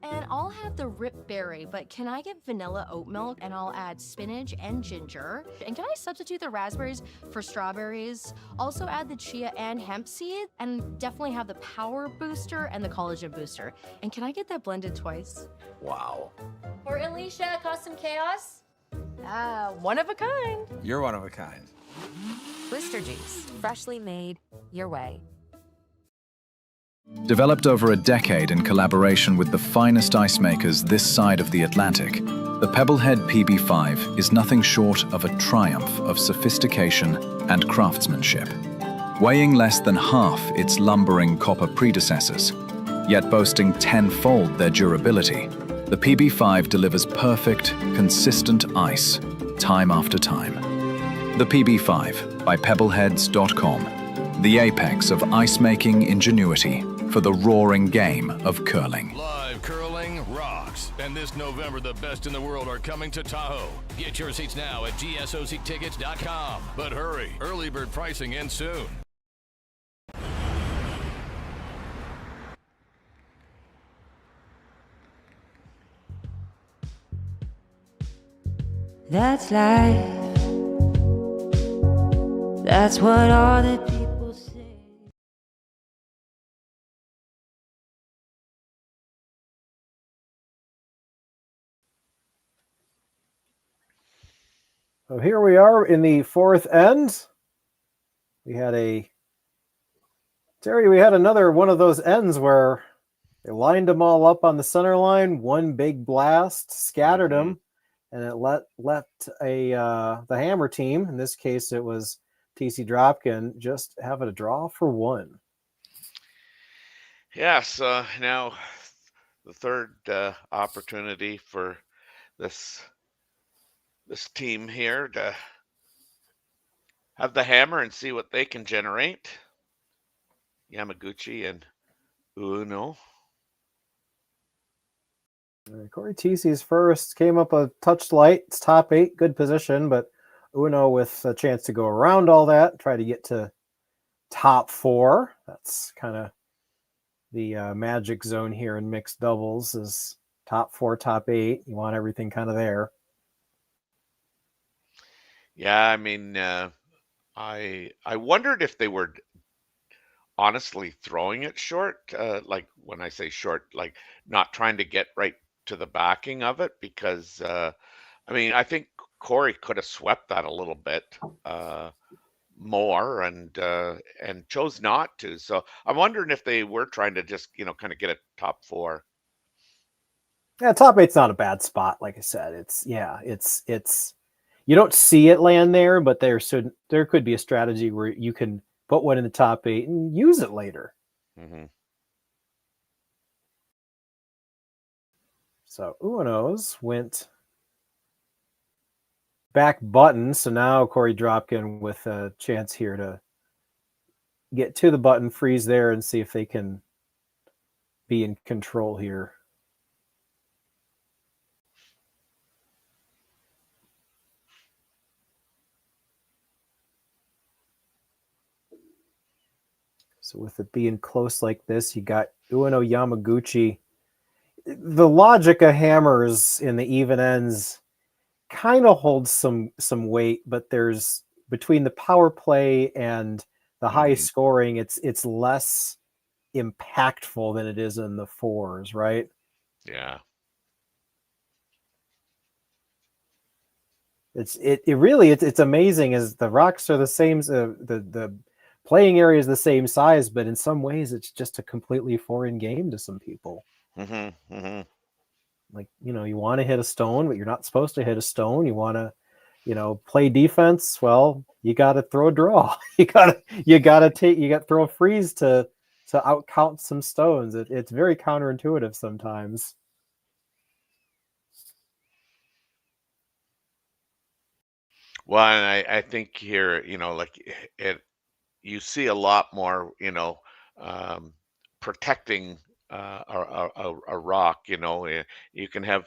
Speaker 3: And I'll have the rip berry, but can I get vanilla oat milk and I'll add spinach and ginger? And can I substitute the raspberries for strawberries? Also add the chia and hemp seed, and definitely have the power booster and the collagen booster. And can I get that blended twice?
Speaker 4: Wow.
Speaker 2: For Alicia, Custom Chaos?
Speaker 3: One of a kind.
Speaker 4: You're one of a kind.
Speaker 5: Booster juice, freshly made your way.
Speaker 11: Developed over a decade in collaboration with the finest ice makers this side of the Atlantic, the Pebblehead PB5 is nothing short of a triumph of sophistication and craftsmanship. Weighing less than half its lumbering copper predecessors, yet boasting tenfold their durability, the PB5 delivers perfect, consistent ice, time after time. The PB5 by Pebbleheads.com, the apex of ice-making ingenuity for the roaring game of curling.
Speaker 7: Live curling rocks. And this November, the best in the world are coming to Tahoe. Get your seats now at GSOCtickets.com. But hurry, early bird pricing ends soon.
Speaker 9: That's life. That's what all the people say.
Speaker 1: So here we are in the 4th end. We had another one of those ends where they lined them all up on the center line, one big blast, scattered them, and it let the hammer team, in this case it was TC Dropkin, just have it a draw for 1.
Speaker 6: Yes, now the third opportunity for this team here to have the hammer and see what they can generate. Yamaguchi and Ueno.
Speaker 1: Cory Thiesse's first came up a touch light. It's top 8, good position, but Ueno with a chance to go around all that, try to get to top 4. That's kind of the magic zone here in mixed doubles, is top 4, top 8. You want everything kind of there.
Speaker 6: Yeah, I mean, I wondered if they were honestly throwing it short. Like when I say short, like not trying to get right to the backing of it, because I mean, I think Cory could have swept that a little bit more and chose not to. So I'm wondering if they were trying to just, kind of get a top 4.
Speaker 1: Yeah, top 8's not a bad spot. Like I said, it's you don't see it land there, but there could be a strategy where you can put one in the top 8 and use it later. So Ueno's went back button. So now Corey Dropkin with a chance here to get to the button, freeze there, and see if they can be in control here. So with it being close like this, you got Ueno Yamaguchi. The logic of hammers in the even ends kind of holds some weight, but there's between the power play and the high scoring, it's less impactful than it is in the fours, right?
Speaker 6: Yeah.
Speaker 1: It's amazing as the rocks are the same, the playing area is the same size, but in some ways it's just a completely foreign game to some people. Like, you want to hit a stone, but you're not supposed to hit a stone. You want to, play defense. Well, you got to throw a draw. you got to throw a freeze to out count some stones. It's very counterintuitive sometimes.
Speaker 6: Well, and I think here, you see a lot more, protecting a rock. You can have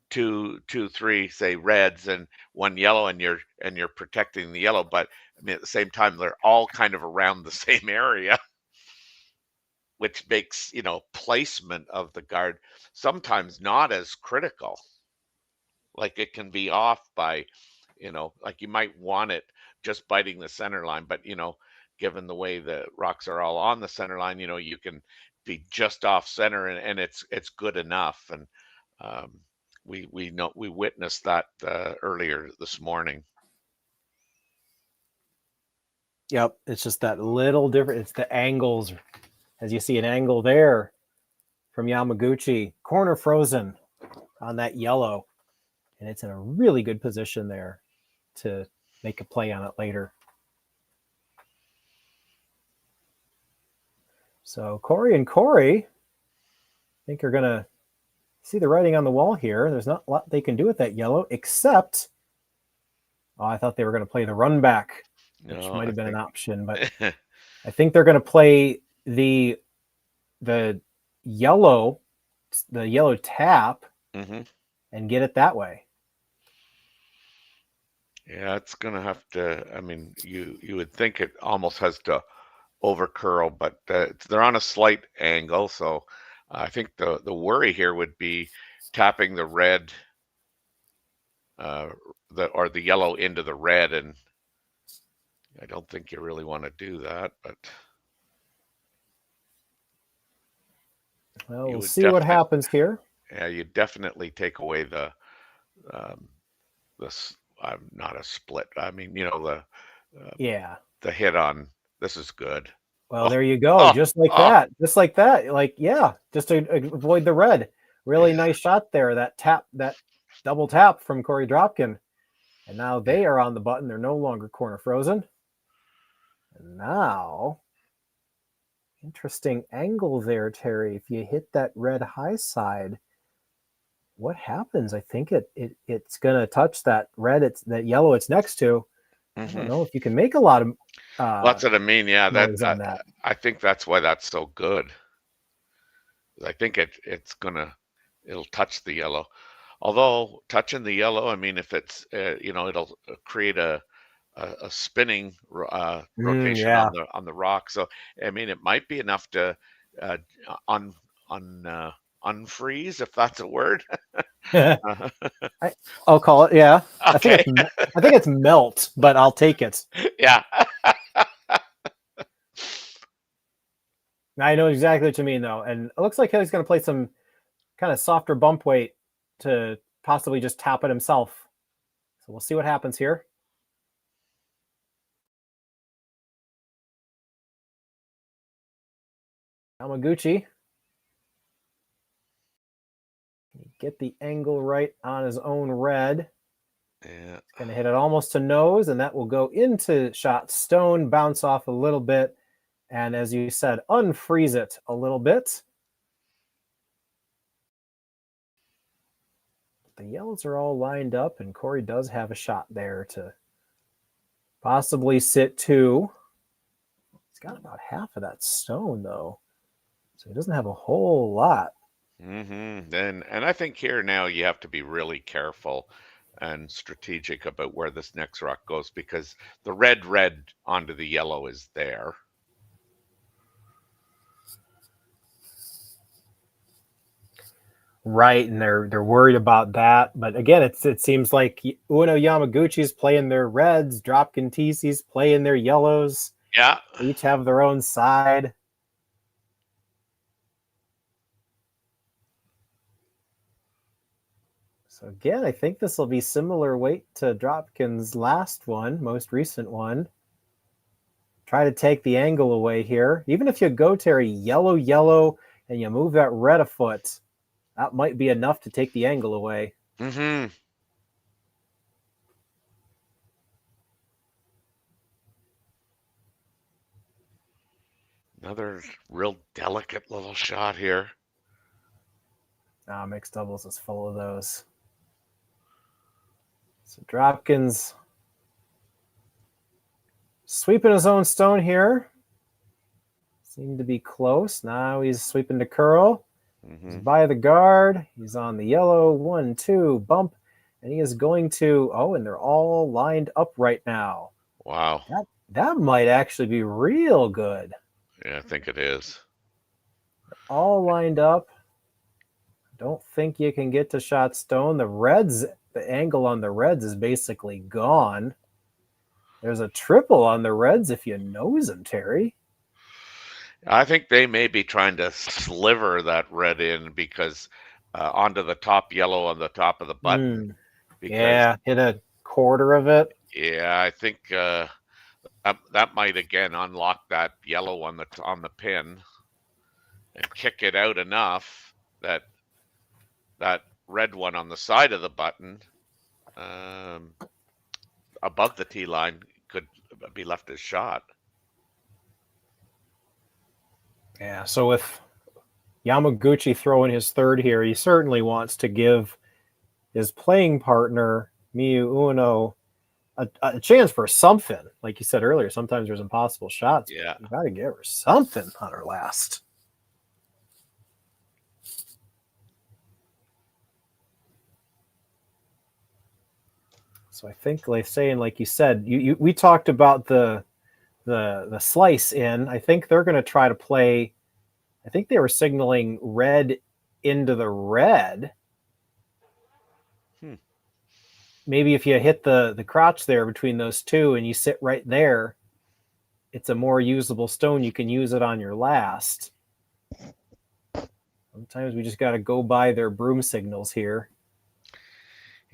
Speaker 6: two, three, say reds and one yellow, and you're protecting the yellow, but I mean at the same time they're all kind of around the same area, which makes placement of the guard sometimes not as critical. Like it can be off by, like you might want it just biting the center line, but given the way the rocks are all on the center line, you can be just off center and it's good enough. And we witnessed that earlier this morning.
Speaker 1: Yep, it's just that little different. It's the angles, as you see an angle there from Yamaguchi, corner frozen on that yellow, and it's in a really good position there to make a play on it later. So Corey and Korey, I think are going to see the writing on the wall here. There's not a lot they can do with that yellow, except, I thought they were going to play the run back, which might have been an option, but I think they're going to play the yellow tap and get it that way.
Speaker 6: Yeah, it's going to have to, I mean, you would think it almost has to over curl, but they're on a slight angle. So I think the worry here would be tapping the red, or the yellow into the red. And I don't think you really want to do that, but.
Speaker 1: Well, we'll see what happens here.
Speaker 6: Yeah, you definitely take away the not a split. I mean, the hit on this is good.
Speaker 1: Well, there you go. Just like that. Like, yeah, just to avoid the red. Really nice shot there. That double tap from Corey Dropkin. And now they are on the button. They're no longer corner frozen. And now, interesting angle there, Terry. If you hit that red high side, what happens? I think it's going to touch that red, that yellow it's next to. I don't know if you can make a lot of
Speaker 6: that's what I mean. Yeah, I think that's why that's so good. I think it'll touch the yellow. Although touching the yellow, I mean, if it's it'll create a spinning rotation on the rock. So I mean, it might be enough to unfreeze, if that's a word.
Speaker 1: I'll call it. Yeah.
Speaker 6: Okay.
Speaker 1: I think it's melt, but I'll take it.
Speaker 6: Yeah.
Speaker 1: I know exactly what you mean, though. And it looks like he's going to play some kind of softer bump weight to possibly just tap it himself. So we'll see what happens here. Yamaguchi. Get the angle right on his own red.
Speaker 6: Yeah.
Speaker 1: He's going to hit it almost to nose, and that will go into shot stone, bounce off a little bit, and as you said, unfreeze it a little bit. The yellows are all lined up, and Corey does have a shot there to possibly sit 2. He's got about half of that stone, though, so he doesn't have a whole lot.
Speaker 6: Mm-hmm. And I think here now you have to be really careful and strategic about where this next rock goes, because the red onto the yellow is there.
Speaker 1: Right, and they're worried about that. But again, it seems like Ueno Yamaguchi's playing their reds, Dropkin Thiesse's playing their yellows.
Speaker 6: Yeah.
Speaker 1: They each have their own side. So again, I think this will be similar weight to Dropkin's last one, most recent one. Try to take the angle away here. Even if you go, Terry, yellow, yellow, and you move that red a foot, that might be enough to take the angle away.
Speaker 6: Mm-hmm. Another real delicate little shot here.
Speaker 1: Mixed doubles is full of those. So Dropkin's sweeping his own stone here. Seemed to be close. Now he's sweeping to curl.
Speaker 6: Mm-hmm.
Speaker 1: He's by the guard. He's on the yellow. 1, 2, bump. And he is going to, and they're all lined up right now.
Speaker 6: Wow.
Speaker 1: That might actually be real good.
Speaker 6: Yeah, I think it is.
Speaker 1: All lined up. Don't think you can get to shot stone. The reds, the angle on the reds is basically gone. There's a triple on the reds if you nose them, Terry.
Speaker 6: I think they may be trying to sliver that red in because onto the top yellow on the top of the button.
Speaker 1: Yeah, hit a quarter of it.
Speaker 6: Yeah, I think that might again unlock that yellow on the pin and kick it out enough that that red one on the side of the button above the tee line could be left as shot.
Speaker 1: Yeah, so with Yamaguchi throwing his third here, he certainly wants to give his playing partner, Miyu Ueno, a chance for something. Like you said earlier, sometimes there's impossible shots.
Speaker 6: Yeah.
Speaker 1: You got to give her something on her last. So I think, like saying, like you said, we talked about the slice in. I think they're going to try to play. I think they were signaling red into the red. Maybe if you hit the crotch there between those two and you sit right there, it's a more usable stone. You can use it on your last. Sometimes we just got to go by their broom signals here.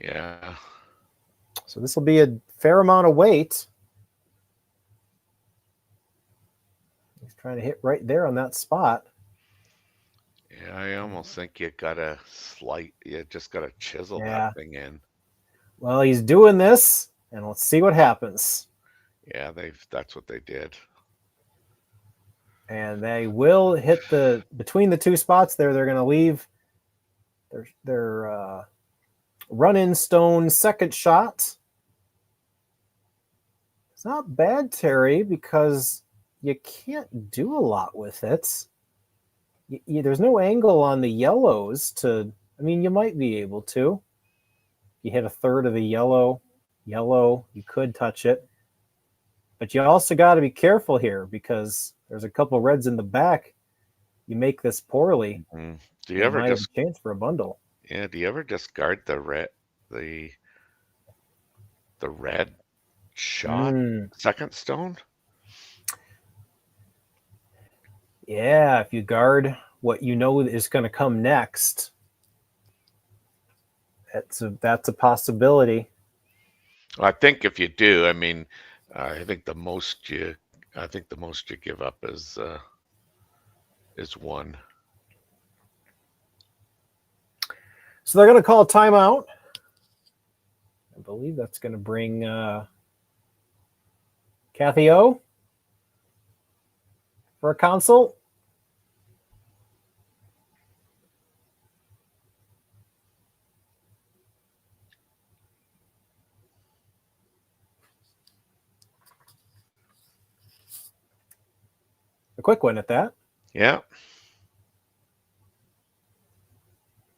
Speaker 6: Yeah.
Speaker 1: So this will be a fair amount of weight. He's trying to hit right there on that spot.
Speaker 6: Yeah, I almost think you just gotta chisel that thing in.
Speaker 1: Well, he's doing this, and let's see what happens.
Speaker 6: Yeah, that's what they did.
Speaker 1: And they will hit between the two spots there. They're going to leave their run-in stone second shot. It's not bad, Terry, because you can't do a lot with it. There's no angle on the yellows you might be able to. You hit a third of the yellow, you could touch it. But you also got to be careful here because there's a couple reds in the back. You make this poorly.
Speaker 6: Mm-hmm. Do you ever just
Speaker 1: have a chance for a bundle?
Speaker 6: Yeah, do you ever discard the red shot second stone?
Speaker 1: Yeah, if you guard what you know is going to come next, that's a possibility.
Speaker 6: I think if you do, I think the most you give up is one.
Speaker 1: So they're going to call a timeout. I believe that's going to bring Kathy O for a consult. A quick one at that.
Speaker 6: Yeah.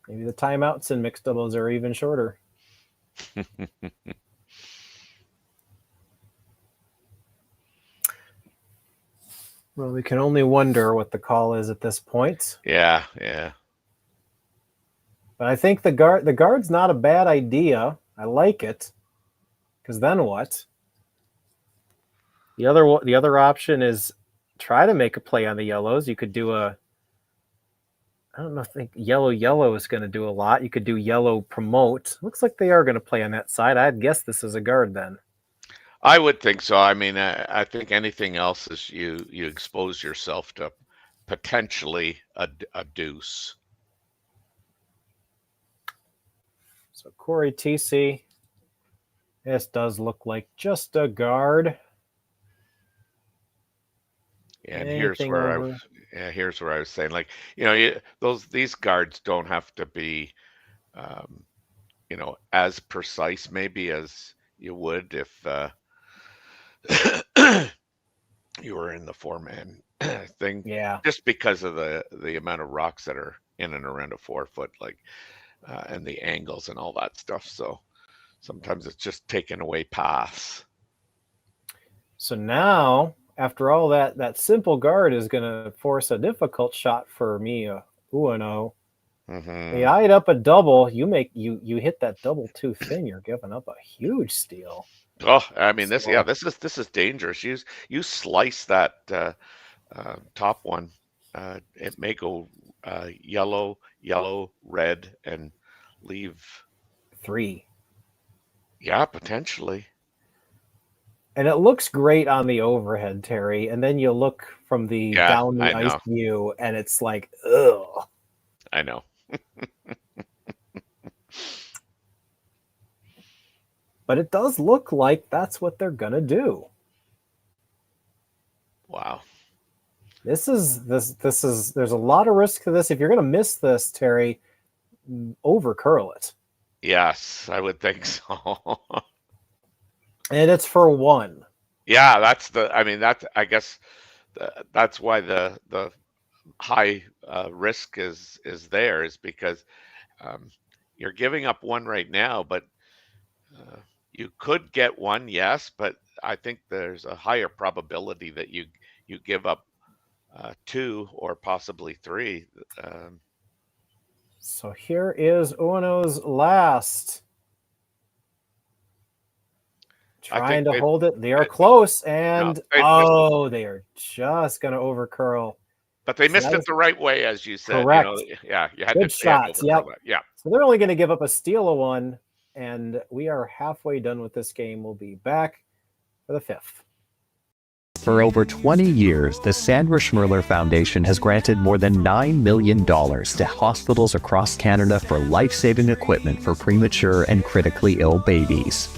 Speaker 1: Maybe the timeouts in mixed doubles are even shorter. Well, we can only wonder what the call is at this point.
Speaker 6: Yeah.
Speaker 1: But I think the guard's not a bad idea. I like it. Because then what? The other option is try to make a play on the yellows. You could do I think yellow is going to do a lot. You could do yellow promote. Looks like they are going to play on that side. I'd guess this is a guard then.
Speaker 6: I would think so. I mean, I think anything else is you expose yourself to potentially a deuce.
Speaker 1: So Corey Thiesse. This does look like just a guard.
Speaker 6: Yeah, and here's where I was saying, like, these guards don't have to be, as precise maybe as you would if you were in the 4-man thing.
Speaker 1: Yeah.
Speaker 6: Just because of the amount of rocks that are in and around a 4 foot, like, and the angles and all that stuff. So sometimes it's just taking away paths. So
Speaker 1: now, after all that simple guard is going to force a difficult shot for Miyu, Ueno.
Speaker 6: Mm-hmm.
Speaker 1: They eyed up a double. You hit that double too thin. You're giving up a huge steal.
Speaker 6: Oh, I mean this is dangerous. You slice that top one. It may go yellow, red, and leave
Speaker 1: 3.
Speaker 6: Yeah, potentially.
Speaker 1: And it looks great on the overhead, Terry. And then you look from the down the ice view, and it's like, ugh.
Speaker 6: I know.
Speaker 1: But it does look like that's what they're gonna do.
Speaker 6: Wow.
Speaker 1: This is there's a lot of risk to this. If you're gonna miss this, Terry, over curl it.
Speaker 6: Yes, I would think so.
Speaker 1: And it's for 1.
Speaker 6: Yeah, I guess that's why the high risk is there, is because you're giving up 1 right now, but you could get 1, yes, but I think there's a higher probability that you give up 2 or possibly 3.
Speaker 1: So here is Ueno's last. Trying to hold it. They are close, and they are just going to over curl.
Speaker 6: But they missed it the right way, as you said.
Speaker 1: Correct.
Speaker 6: You had
Speaker 1: good shots. Yep.
Speaker 6: Yeah.
Speaker 1: So they're only going to give up a steal of 1, and we are halfway done with this game. We'll be back for the 5th.
Speaker 13: For over 20 years, the Sandra Schmirler Foundation has granted more than $9 million to hospitals across Canada for life-saving equipment for premature and critically ill babies.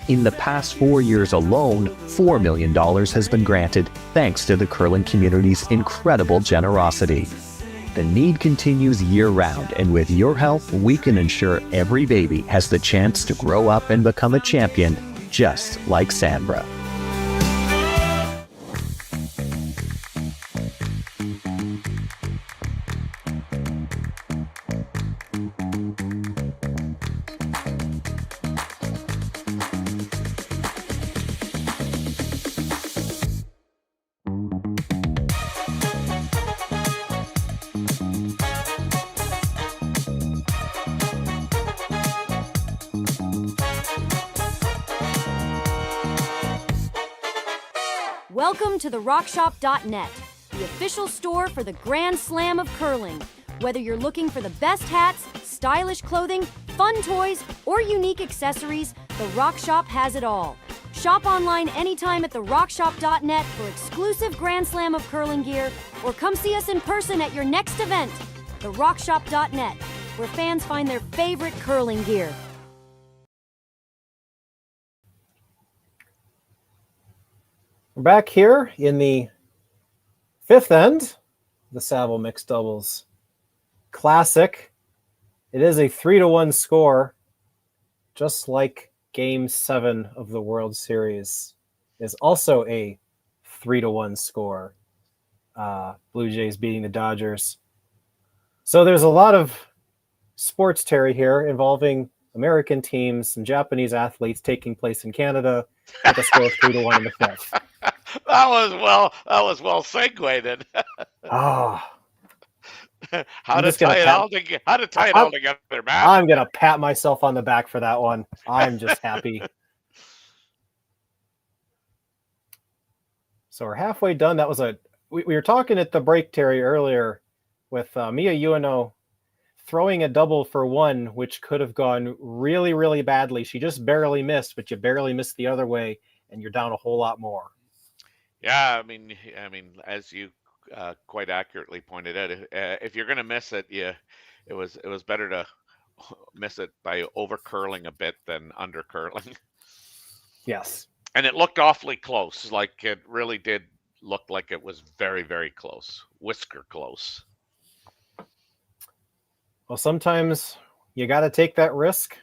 Speaker 13: In the past 4 years alone, $4 million has been granted thanks to the curling community's incredible generosity. The need continues year-round, and with your help, we can ensure every baby has the chance to grow up and become a champion, just like Sandra.
Speaker 14: Welcome to therockshop.net, the official store for the Grand Slam of curling. Whether you're looking for the best hats, stylish clothing, fun toys, or unique accessories, The Rock Shop has it all. Shop online anytime at therockshop.net for exclusive Grand Slam of curling gear, or come see us in person at your next event. therockshop.net, where fans find their favorite curling gear.
Speaker 1: We're back here in the 5th end, the Saville Mixed Doubles Classic. It is a 3-1 score, just like Game 7 of the World Series is also a 3-1 score. Blue Jays beating the Dodgers. So there's a lot of sports, Terry, here involving American teams and Japanese athletes taking place in Canada with a score of 3-1 in the fifth.
Speaker 6: That was well segued.
Speaker 1: Oh,
Speaker 6: How to tie it all together, Matt?
Speaker 1: I'm gonna pat myself on the back for that one. I'm just happy. So we're halfway done. That was we were talking at the break, Terry, earlier with Miyu Ueno throwing a double for one, which could have gone really, really badly. She just barely missed, but you barely missed the other way, and you're down a whole lot more.
Speaker 6: Yeah, I mean, as you quite accurately pointed out, if you're going to miss it, it was better to miss it by over curling a bit than under curling.
Speaker 1: Yes.
Speaker 6: And it looked awfully close. Like it really did look like it was very, very close. Whisker close.
Speaker 1: Well, sometimes you got to take that risk.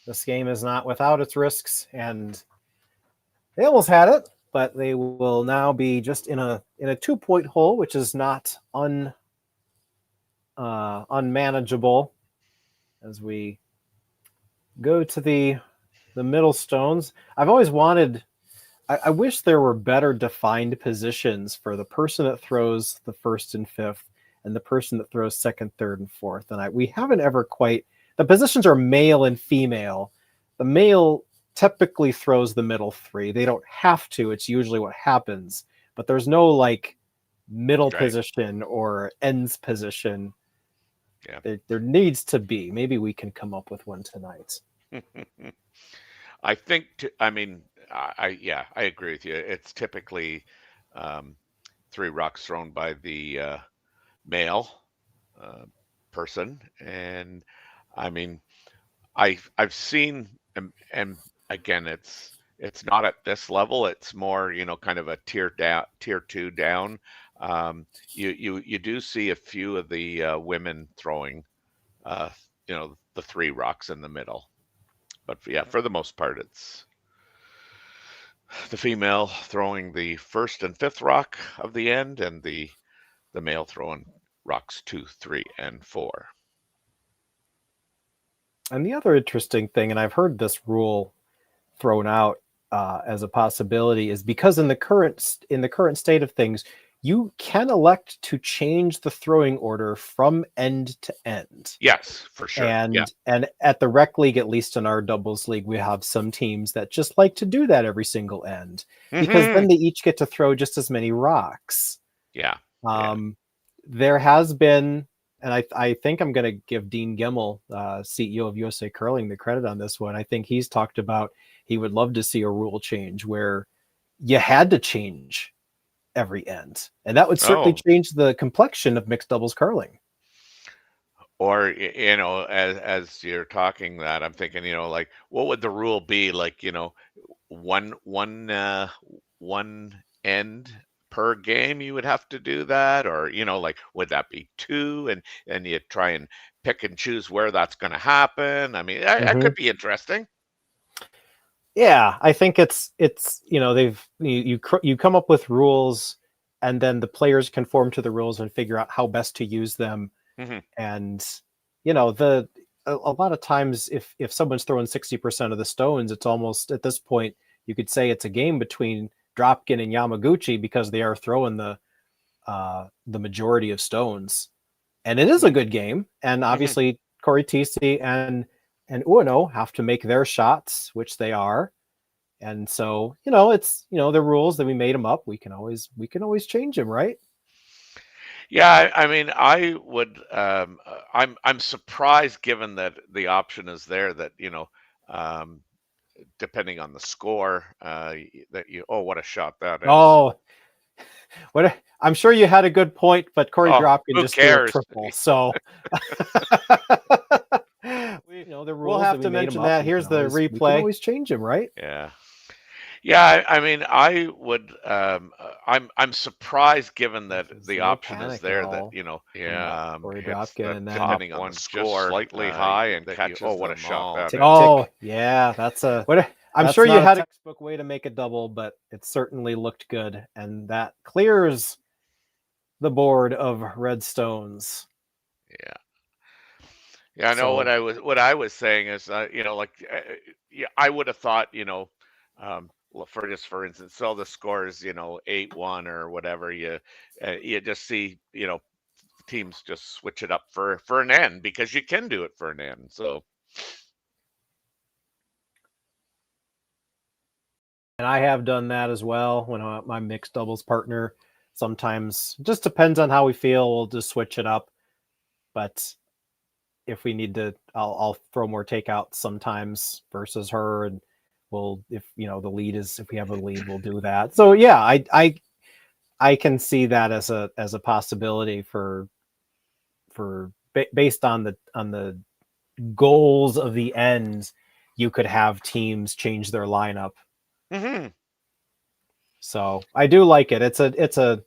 Speaker 1: This game is not without its risks, and they almost had it, but they will now be just in a 2-point hole, which is not unmanageable as we go to the middle stones. I've always wanted, I wish there were better defined positions for the person that throws the first and fifth and the person that throws second, third, and fourth. And we haven't ever quite, the positions are male and female. The male typically throws the middle three. They don't have to. It's usually what happens. But there's no like middle position or ends position.
Speaker 6: Yeah.
Speaker 1: There needs to be. Maybe we can come up with one tonight.
Speaker 6: I think, I agree with you. It's typically 3 rocks thrown by the male person. And I mean, I've seen, and again, it's not at this level. It's more, kind of a tier 2 down. You do see a few of the women throwing, the 3 rocks in the middle. But yeah, for the most part, it's the female throwing the first and fifth rock of the end, and the male throwing rocks 2, 3, and 4.
Speaker 1: And the other interesting thing, and I've heard this rule thrown out as a possibility, is because in the current state of things, you can elect to change the throwing order from end to end.
Speaker 6: Yes, for sure.
Speaker 1: And at the rec league, at least in our doubles league, we have some teams that just like to do that every single end, because then they each get to throw just as many rocks.
Speaker 6: Yeah.
Speaker 1: There has been, and I think I'm going to give Dean Gemmell, CEO of USA Curling, the credit on this one. I think he's talked about he would love to see a rule change where you had to change every end, and that would certainly change the complexion of mixed doubles curling.
Speaker 6: Or as you're talking that, I'm thinking, like, what would the rule be? Like, one end per game, you would have to do that, or like, would that be 2, and you try and pick and choose where that's going to happen? I mean, that could be interesting.
Speaker 1: Yeah, I think it's you come up with rules, and then the players conform to the rules and figure out how best to use them. And a lot of times, if someone's throwing 60% of the stones, it's almost at this point you could say it's a game between Dropkin and Yamaguchi, because they are throwing the majority of stones, and it is a good game. And obviously, Cory, Thiesse, and Ueno have to make their shots, which they are. And so, it's, the rules that we made them up. We can always change them, right?
Speaker 6: Yeah, I mean, I would. I'm surprised, given that the option is there, that depending on the score, that what a shot that is.
Speaker 1: Oh, I'm sure you had a good point, but Cory Dropkin just threw a triple. So the rules. We'll have to mention that. Here's the replay. We can always change them, right?
Speaker 6: Yeah. Yeah, I mean, I would. I'm surprised, given that the option is there, that
Speaker 1: Cory Dropkin, and then
Speaker 6: depending on the score, slightly high, and catches. What a shot!
Speaker 1: Yeah, that's a. I'm sure you had a textbook way to make a double, but it certainly looked good, and that clears the board of red stones.
Speaker 6: Yeah. Yeah, I know
Speaker 1: So
Speaker 6: what I was saying is, yeah, I would have thought, for instance, so the score is 8-1 or whatever. You just see teams just switch it up for an end because you can do it for an end. So
Speaker 1: and I have done that as well when my mixed doubles partner. Sometimes just depends on how we feel. We'll just switch it up. But if we need to, I'll throw more takeouts sometimes versus her, and we'll if the lead is if we have a lead, we'll do that. So yeah, I can see that as a possibility for based on the goals of the end. You could have teams change their lineup.
Speaker 6: Mm-hmm.
Speaker 1: So I do like it. It's a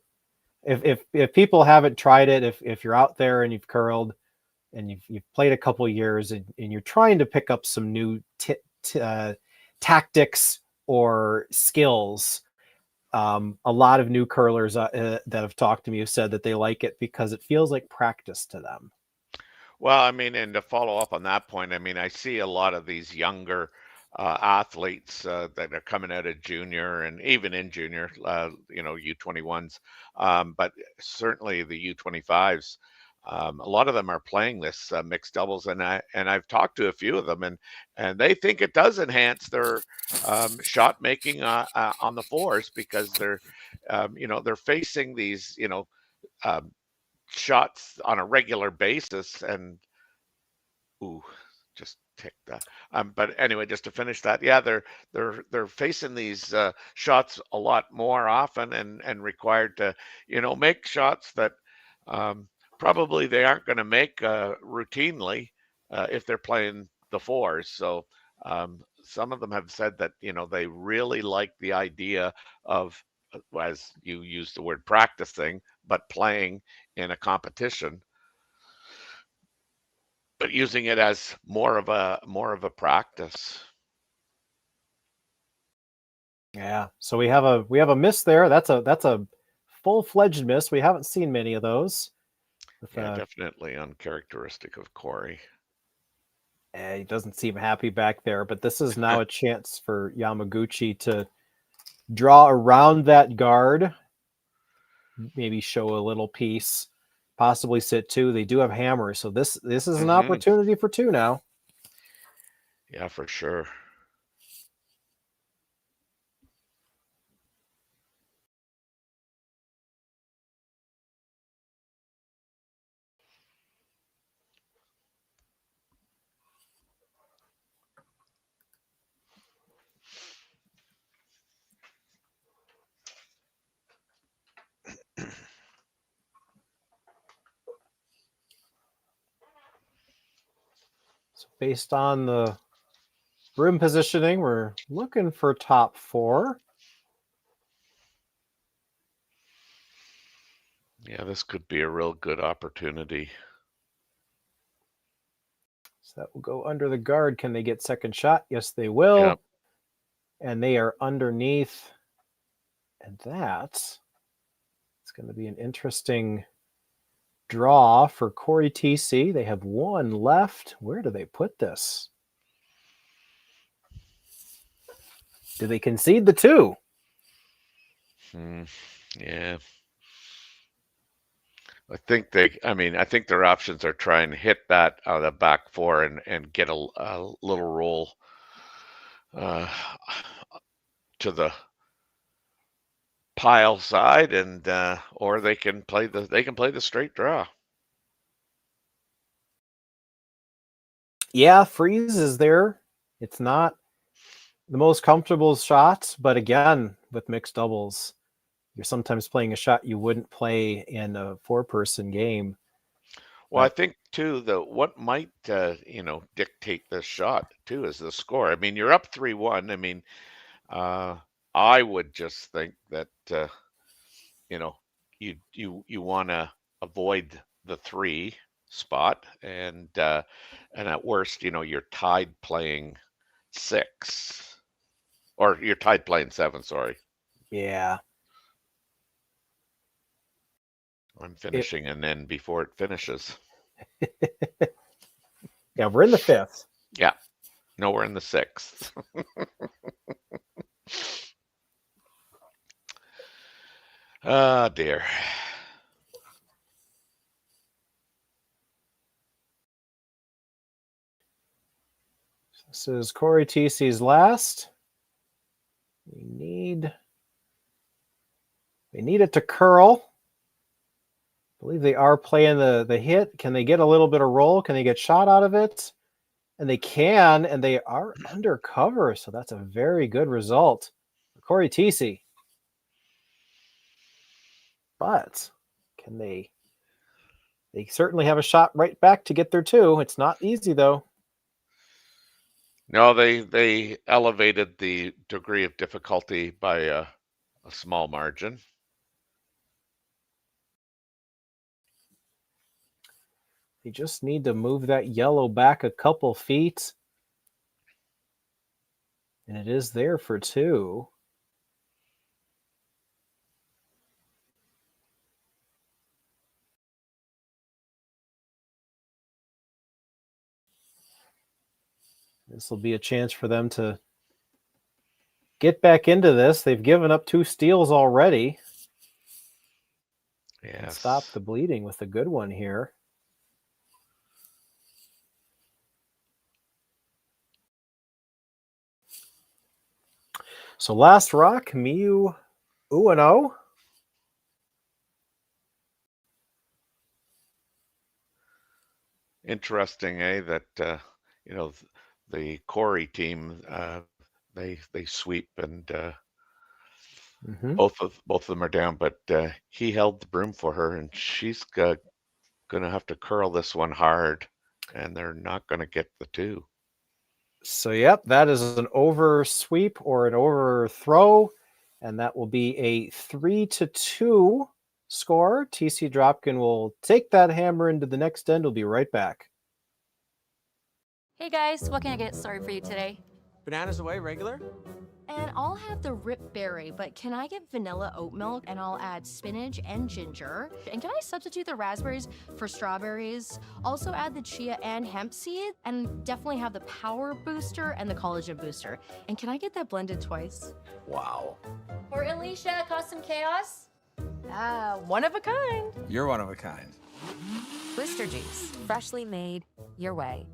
Speaker 1: if people haven't tried it, if you're out there and you've curled and you've played a couple years and you're trying to pick up some new tactics or skills, a lot of new curlers that have talked to me have said that they like it because it feels like practice to them.
Speaker 6: Well, I mean, and to follow up on that point, I mean, I see a lot of these younger athletes that are coming out of junior and even in junior, U21s, but certainly the U25s. A lot of them are playing this mixed doubles, and I've talked to a few of them, and they think it does enhance their shot making on the fours because they're facing these shots on a regular basis, and just ticked that. But anyway, just to finish that, yeah, they're facing these shots a lot more often and required to make shots that probably they aren't going to make routinely if they're playing the fours. So some of them have said that they really like the idea of, as you use the word, practicing, but playing in a competition, but using it as more of a practice.
Speaker 1: Yeah. So we have a miss there. That's a full-fledged miss. We haven't seen many of those.
Speaker 6: Yeah, definitely uncharacteristic of Corey.
Speaker 1: He doesn't seem happy back there, but this is now a chance for Yamaguchi to draw around that guard, maybe show a little piece, possibly sit two. They do have hammers, so this is an opportunity for two now.
Speaker 6: Yeah, for sure.
Speaker 1: So based on the room positioning, we're looking for top four.
Speaker 6: Yeah, this could be a real good opportunity.
Speaker 1: So that will go under the guard. Can they get second shot? Yes, they will.
Speaker 6: Yep.
Speaker 1: And they are underneath. And that's going to be an interesting draw for Corey TC. They have one left. Where do they put this? Do they concede the two?
Speaker 6: Yeah. I think their options are try and hit that out of the back four and get a little roll to the pile side, and or they can play the straight draw.
Speaker 1: Yeah, freeze is there. It's not the most comfortable shot, but again, with mixed doubles, you're sometimes playing a shot you wouldn't play in a four-person game.
Speaker 6: Well, I think too that what might dictate this shot too is the score. I mean, you're up 3-1. I mean, I would just think that you want to avoid the 3 spot, and at worst, you're tied playing 6, or you're tied playing 7. Sorry.
Speaker 1: Yeah.
Speaker 6: I'm finishing an end before it finishes.
Speaker 1: Yeah, we're in the 5th.
Speaker 6: Yeah. No, we're in the 6th. Ah, dear.
Speaker 1: This is Cory Thiesse's last. We need it to curl. I believe they are playing the hit. Can they get a little bit of roll? Can they get shot out of it? And they can, and they are under cover, so that's a very good result for Cory Thiesse. But can they certainly have a shot right back to get there too. It's not easy though.
Speaker 6: No, they elevated the degree of difficulty by a small margin.
Speaker 1: They just need to move that yellow back a couple feet. And it is there for 2. This will be a chance for them to get back into this. They've given up 2 steals already.
Speaker 6: Yes.
Speaker 1: Stop the bleeding with a good one here. So last rock, Miyu Ueno.
Speaker 6: Interesting, that the Korey team, they sweep, and both of them are down, but he held the broom for her, and she's gonna have to curl this one hard, and they're not gonna get the 2.
Speaker 1: So yep, that is an over sweep or an overthrow, and that will be a 3-2 score. TC Dropkin will take that hammer into the next end. We'll be right back.
Speaker 2: Hey guys, what can I get started for you today?
Speaker 4: Bananas away, regular?
Speaker 3: And I'll have the rip berry, but can I get vanilla oat milk and I'll add spinach and ginger? And can I substitute the raspberries for strawberries? Also add the chia and hemp seed, and definitely have the power booster and the collagen booster. And can I get that blended twice?
Speaker 4: Wow.
Speaker 2: For Alicia, Custom Chaos?
Speaker 3: One of a kind.
Speaker 4: You're one of a kind.
Speaker 5: Booster juice, freshly made, your way.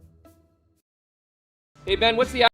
Speaker 10: Hey, Ben, what's the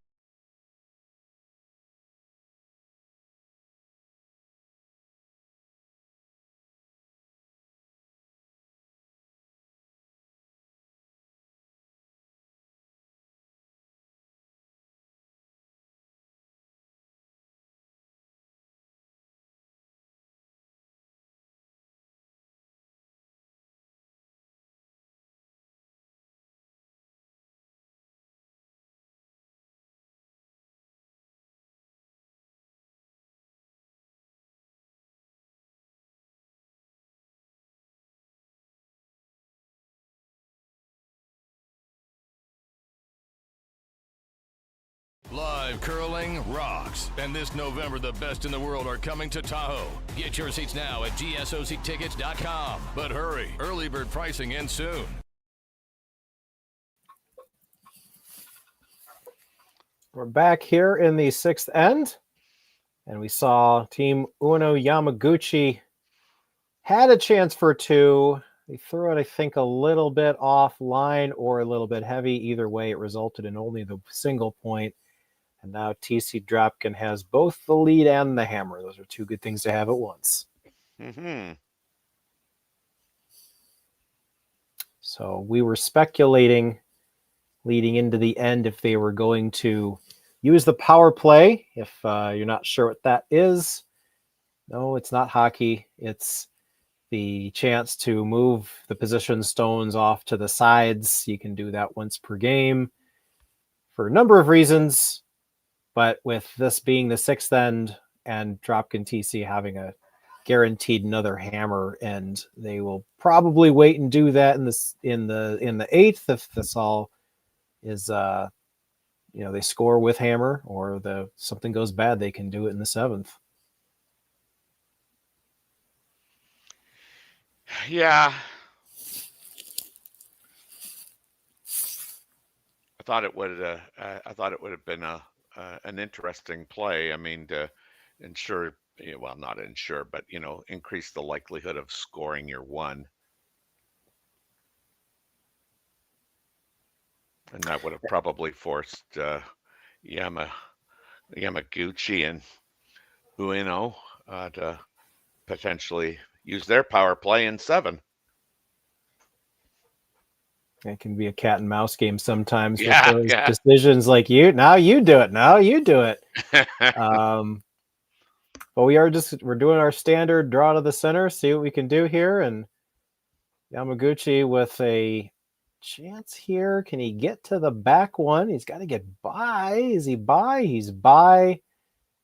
Speaker 7: Live curling rocks. And this November, the best in the world are coming to Tahoe. Get your seats now at GSOCtickets.com. But hurry, early bird pricing ends soon.
Speaker 1: We're back here in the 6th end, and we saw Team Ueno Yamaguchi had a chance for 2. They threw it, I think, a little bit offline or a little bit heavy. Either way, it resulted in only the single point. And now TC Dropkin has both the lead and the hammer. Those are 2 good things to have at once. So we were speculating leading into the end if they were going to use the power play. If you're not sure what that is, no, it's not hockey. It's the chance to move the position stones off to the sides. You can do that once per game for a number of reasons. But with this being the 6th end and Dropkin TC having a guaranteed another hammer end, they will probably wait and do that in the 8th if this all is they score with hammer, or something goes bad, they can do it in the 7th.
Speaker 6: Yeah. I thought it would. I thought it would have been an interesting play. I mean, to ensure, well, not ensure, but increase the likelihood of scoring your one, and that would have probably forced Yamaguchi and Ueno to potentially use their power play in 7.
Speaker 1: It can be a cat and mouse game sometimes with
Speaker 6: Yeah,
Speaker 1: those
Speaker 6: yeah.
Speaker 1: decisions like now you do it. But we're doing our standard draw to the center, see what we can do here. And Yamaguchi with a chance here. Can he get to the back one? He's got to get by. Is he by? He's by.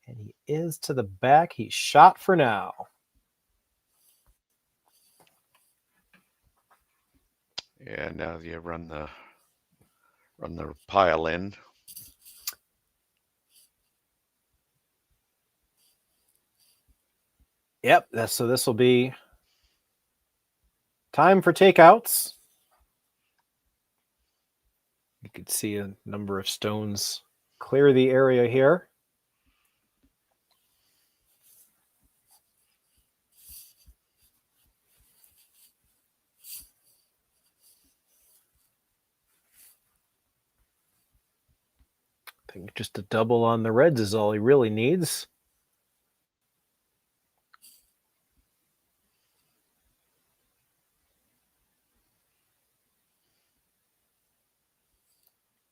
Speaker 1: And he is to the back. He's shot for now.
Speaker 6: Yeah, now you run the pile in.
Speaker 1: Yep, so this will be time for takeouts. You can see a number of stones clear the area here. I think just a double on the reds is all he really needs.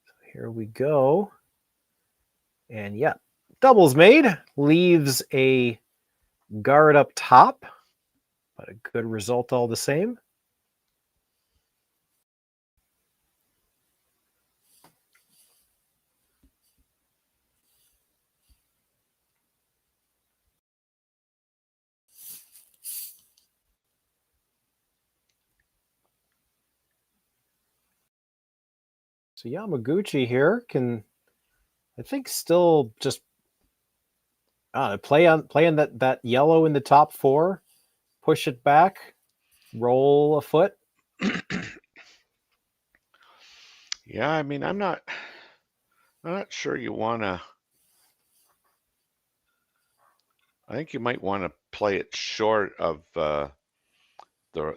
Speaker 1: So here we go. And yeah, doubles made. Leaves a guard up top, but a good result all the same. So Yamaguchi here can, I think, still just play on that yellow in the top 4, push it back, roll a foot.
Speaker 6: Yeah, I mean, I'm not sure you want to. I think you might want to play it short of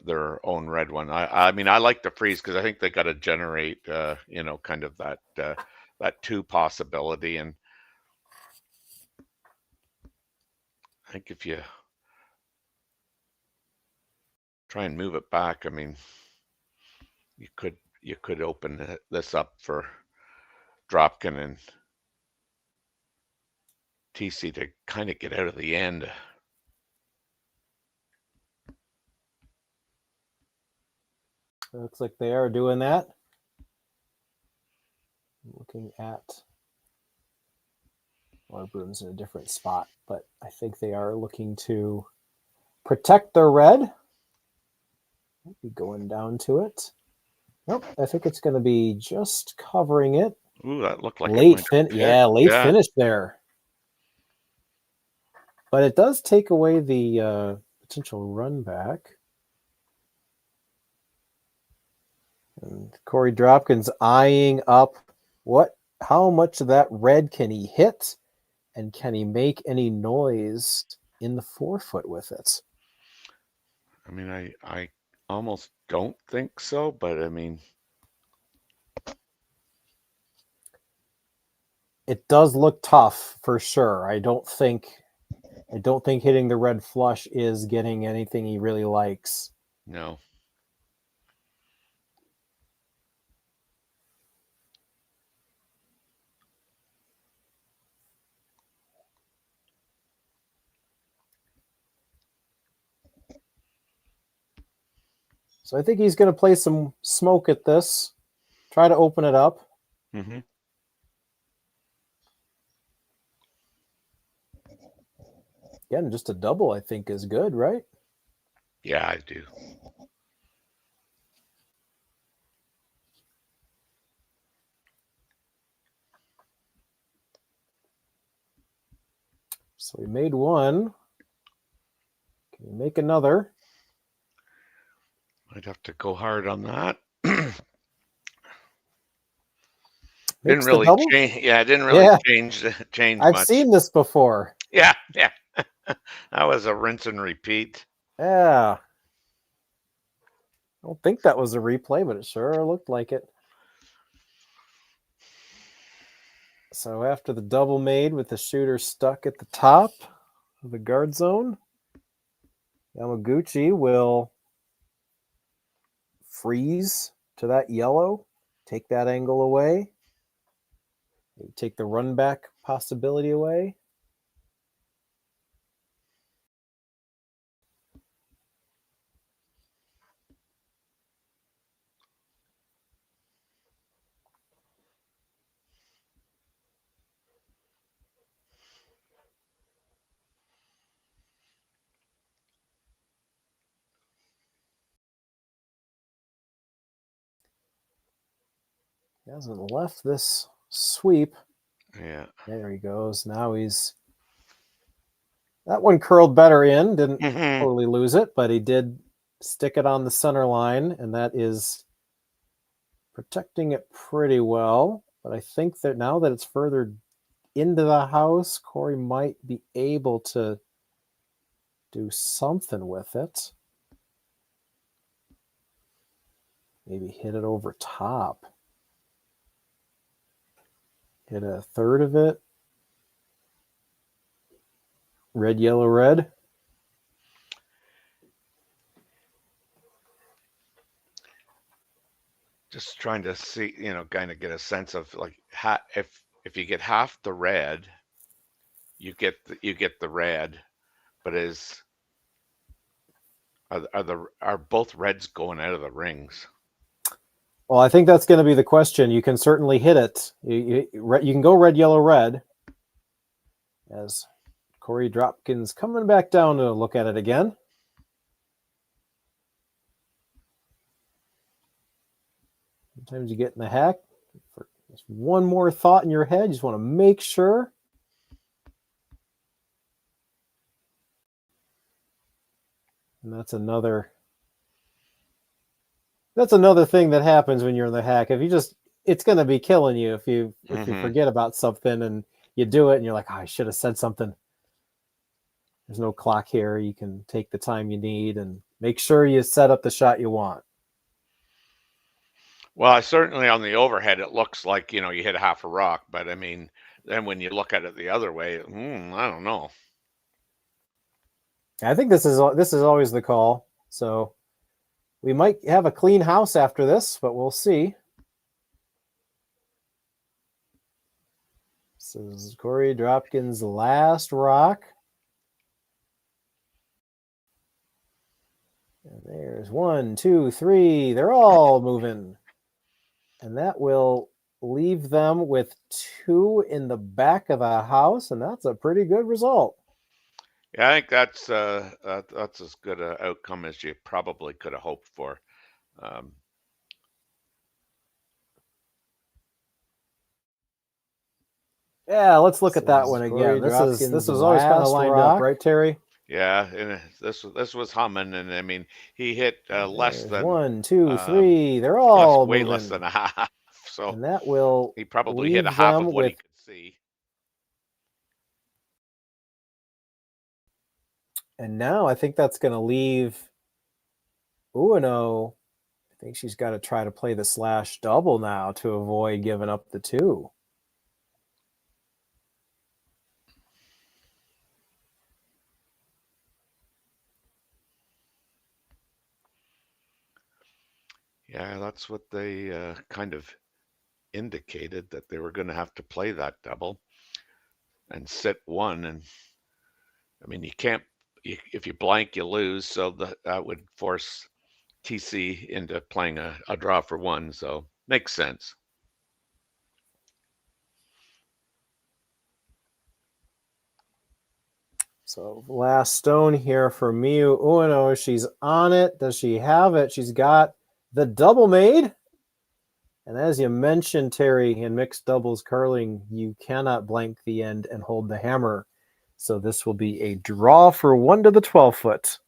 Speaker 6: their own red one. I mean, I like the freeze because I think they got to generate, kind of that 2 possibility, and I think if you try and move it back, I mean, you could open this up for Dropkin and Thiesse to kind of get out of the end.
Speaker 1: Looks like they are doing that. Looking at our brooms in a different spot, but I think they are looking to protect their red. Might be going down to it. Nope, I think it's going to be just covering it.
Speaker 6: Ooh, that looked like
Speaker 1: late
Speaker 6: late
Speaker 1: finish there. But it does take away the potential run back. And Cory Dropkin's eyeing up how much of that red can he hit, and can he make any noise in the 4-foot with it?
Speaker 6: I mean, I almost don't think so, but I mean,
Speaker 1: it does look tough for sure. I don't think hitting the red flush is getting anything he really likes.
Speaker 6: No.
Speaker 1: So I think he's going to play some smoke at this, try to open it up.
Speaker 6: Mm-hmm.
Speaker 1: Again, just a double, I think, is good, right?
Speaker 6: Yeah, I do.
Speaker 1: So we made one. Can we make another?
Speaker 6: I'd have to go hard on that.
Speaker 1: Mix
Speaker 6: Didn't
Speaker 1: the
Speaker 6: really
Speaker 1: double?
Speaker 6: change. Yeah, it didn't really
Speaker 1: Yeah.
Speaker 6: change
Speaker 1: I've
Speaker 6: much.
Speaker 1: seen this before.
Speaker 6: Yeah, yeah. That was a rinse and repeat.
Speaker 1: Yeah. I don't think that was a replay, but it sure looked like it. So after the double made with the shooter stuck at the top of the guard zone, Yamaguchi will freeze to that yellow, take that angle away, take the run back possibility away. He hasn't left this sweep.
Speaker 6: Yeah.
Speaker 1: There he goes. Now he's... That one curled better in. Didn't totally lose it, but he did stick it on the center line, and that is protecting it pretty well. But I think that now that it's further into the house, Corey might be able to do something with it. Maybe hit it over top. Hit a third of it. Red, yellow, red.
Speaker 6: Just trying to see, kind of get a sense of like if you get half the red, you get the red, but are both reds going out of the rings?
Speaker 1: Well, I think that's going to be the question. You can certainly hit it. You can go red, yellow, red. As Corey Dropkin's coming back down to look at it again. Sometimes you get in the hack. For just one more thought in your head. You just want to make sure. And that's another thing that happens when you're in the hack. If you just, it's going to be killing you if you forget about something and you do it and you're like, oh, I should have said something. There's no clock here. You can take the time you need and make sure you set up the shot you want.
Speaker 6: Well, certainly on the overhead, it looks like, you hit half a rock, but I mean, then when you look at it the other way, I don't know.
Speaker 1: I think this is always the call. So we might have a clean house after this, but we'll see. This is Corey Dropkin's last rock. And there's 1, 2, 3. They're all moving. And that will leave them with 2 in the back of the house, and that's a pretty good result.
Speaker 6: Yeah, I think that's as good an outcome as you probably could have hoped for.
Speaker 1: Yeah, let's look at that one again. This was always kind of lined up, right, Terry?
Speaker 6: Yeah, and this was humming, and I mean he hit less than
Speaker 1: 1, 2, 3. They're all
Speaker 6: way
Speaker 1: moving.
Speaker 6: less than a half. So
Speaker 1: and that will
Speaker 6: he probably hit a half of what he could see.
Speaker 1: And now I think that's going to leave Ueno. I think she's got to try to play the slash double now to avoid giving up the 2.
Speaker 6: Yeah, that's what they kind of indicated, that they were going to have to play that double and sit 1. And I mean, you can't, if you blank, you lose. So that would force Thiesse into playing a draw for 1. So makes sense.
Speaker 1: So last stone here for Miyu Ueno. She's on it. Does she have it? She's got the double made. And as you mentioned, Terry, in mixed doubles curling, you cannot blank the end and hold the hammer. So this will be a draw for 1 to the 12 foot.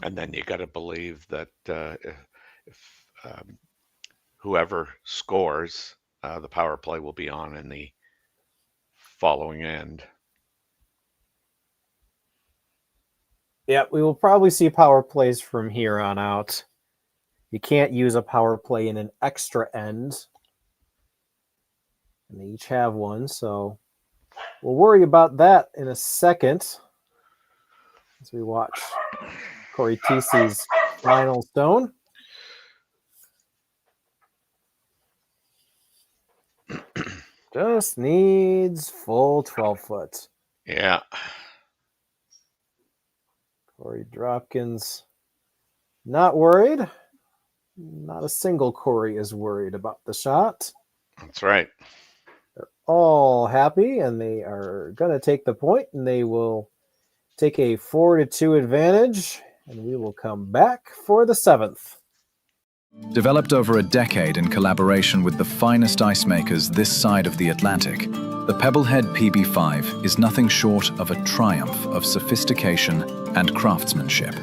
Speaker 6: And then you got to believe that if whoever scores, the power play will be on in the following end.
Speaker 1: Yeah, we will probably see power plays from here on out. You can't use a power play in an extra end. And they each have one, so we'll worry about that in a second as we watch Corey Thiesse's final stone. Just needs full 12 foot.
Speaker 6: Yeah.
Speaker 1: Corey Dropkin's not worried. Not a single Corey is worried about the shot.
Speaker 6: That's right.
Speaker 1: They're all happy, and they are going to take the point, and they will take a 4-2 advantage, and we will come back for the 7th.
Speaker 11: Developed over a decade in collaboration with the finest ice makers this side of the Atlantic, the Pebblehead PB5 is nothing short of a triumph of sophistication and craftsmanship.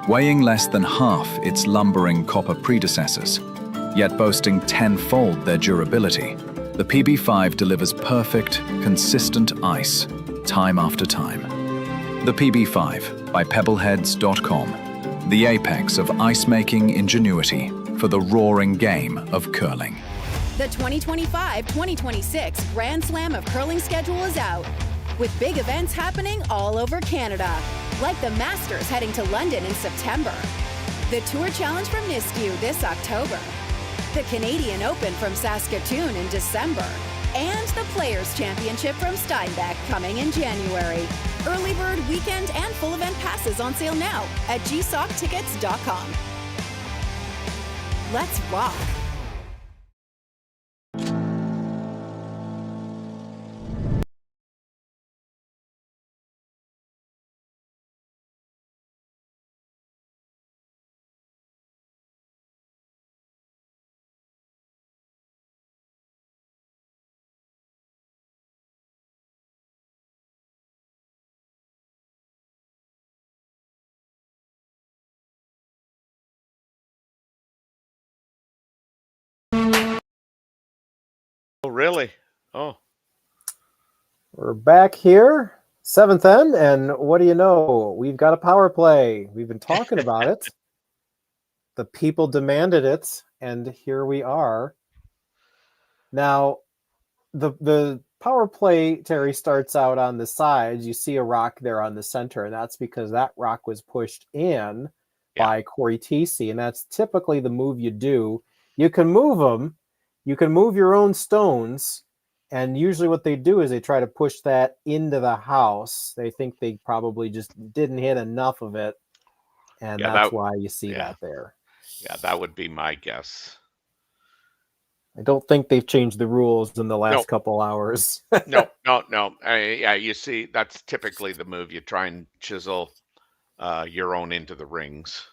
Speaker 11: Weighing less than half its lumbering copper predecessors, yet boasting tenfold their durability, the PB5 delivers perfect, consistent ice, time after time. The PB5 by Pebbleheads.com, the apex of ice-making ingenuity for the roaring game of curling.
Speaker 12: The 2025-2026 Grand Slam of Curling schedule is out, with big events happening all over Canada, like the Masters heading to London in September, the Tour Challenge from Nisku this October, the Canadian Open from Saskatoon in December, and the Players' Championship from Steinbach coming in January. Early bird weekend and full event passes on sale now at gsocktickets.com. Let's rock!
Speaker 6: Oh, really? Oh.
Speaker 1: We're back here, 7th end, and what do you know? We've got a power play. We've been talking about it. The people demanded it, and here we are. Now, the power play, Terry, starts out on the sides. You see a rock there on the center, and that's because that rock was pushed in by Corey Thiesse, and that's typically the move you do. You can move them. You can move your own stones, and usually what they do is they try to push that into the house. They think they probably just didn't hit enough of it, and that's why you see that there.
Speaker 6: Yeah, that would be my guess.
Speaker 1: I don't think they've changed the rules in the last couple hours.
Speaker 6: No. Yeah, you see, that's typically the move. You try and chisel your own into the rings.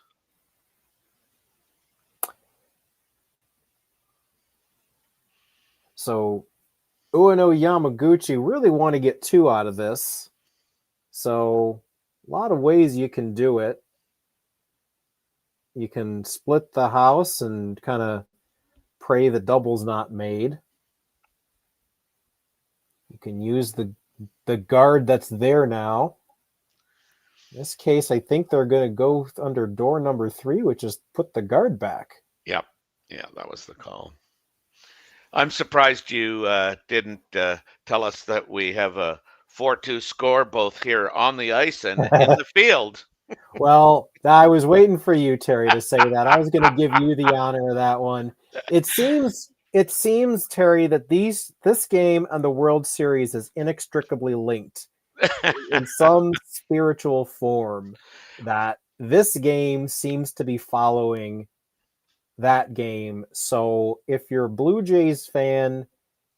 Speaker 1: So Ueno Yamaguchi really want to get 2 out of this. So a lot of ways you can do it. You can split the house and kind of pray the double's not made. You can use the guard that's there now. In this case, I think they're going to go under door number 3, which is put the guard back.
Speaker 6: Yep. Yeah, that was the call. I'm surprised you didn't tell us that we have a 4-2 score both here on the ice and in the field.
Speaker 1: Well, I was waiting for you, Terry, to say that. I was going to give you the honor of that one. It seems, Terry, that this game and the World Series is inextricably linked in some spiritual form, that this game seems to be following that game. So if you're a Blue Jays fan,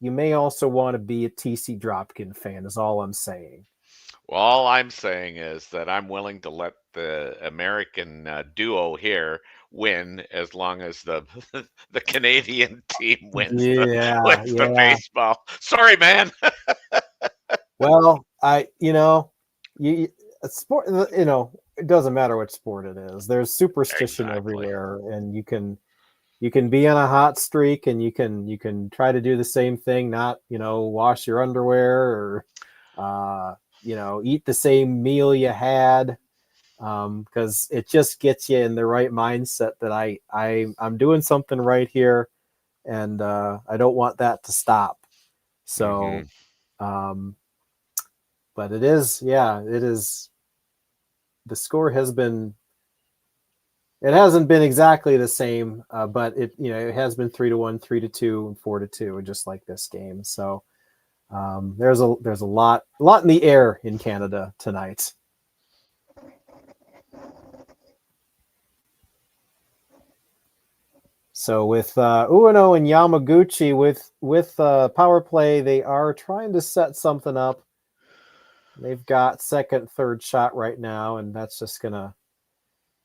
Speaker 1: you may also want to be a TC Dropkin fan, is all I'm saying.
Speaker 6: Well, all I'm saying is that I'm willing to let the American duo here win as long as the Canadian team wins the baseball. Sorry, man.
Speaker 1: Well, sport, it doesn't matter what sport it is. There's superstition everywhere, and you can be on a hot streak, and you can try to do the same thing, not wash your underwear or eat the same meal you had, because it just gets you in the right mindset that I'm doing something right here, and I don't want that to stop. So, but it is. The score has been. It hasn't been exactly the same, but it has been 3-1, 3-2, and 4-2, just like this game. So there's a lot in the air in Canada tonight. So with Ueno and Yamaguchi with power play, they are trying to set something up. They've got second, third shot right now, and that's just gonna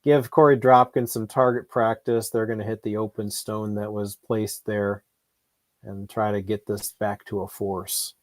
Speaker 1: give Corey Dropkin some target practice. They're going to hit the open stone that was placed there and try to get this back to a force.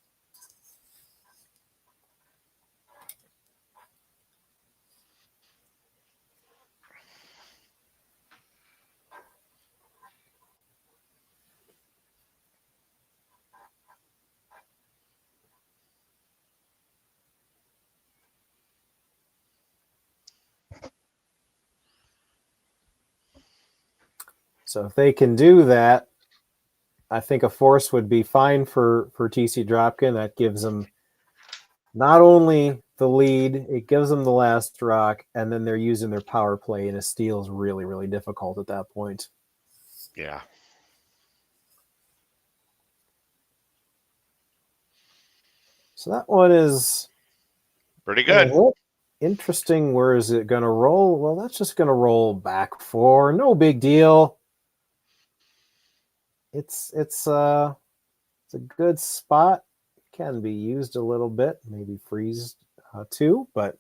Speaker 1: So if they can do that, I think a force would be fine for TC Dropkin. That gives them not only the lead, it gives them the last rock, and then they're using their power play, and a steal is really, really difficult at that point.
Speaker 6: Yeah.
Speaker 1: So that one is
Speaker 6: pretty good.
Speaker 1: Interesting. Where is it going to roll? Well, that's just going to roll back 4. No big deal. It's a good spot. Can be used a little bit, maybe freeze too, but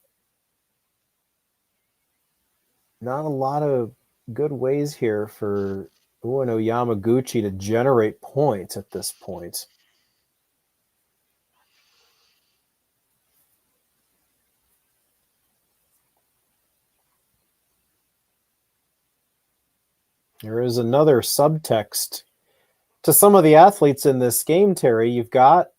Speaker 1: not a lot of good ways here for Ueno Yamaguchi to generate points at this point. There is another subtext to some of the athletes in this game, Terry. You've got,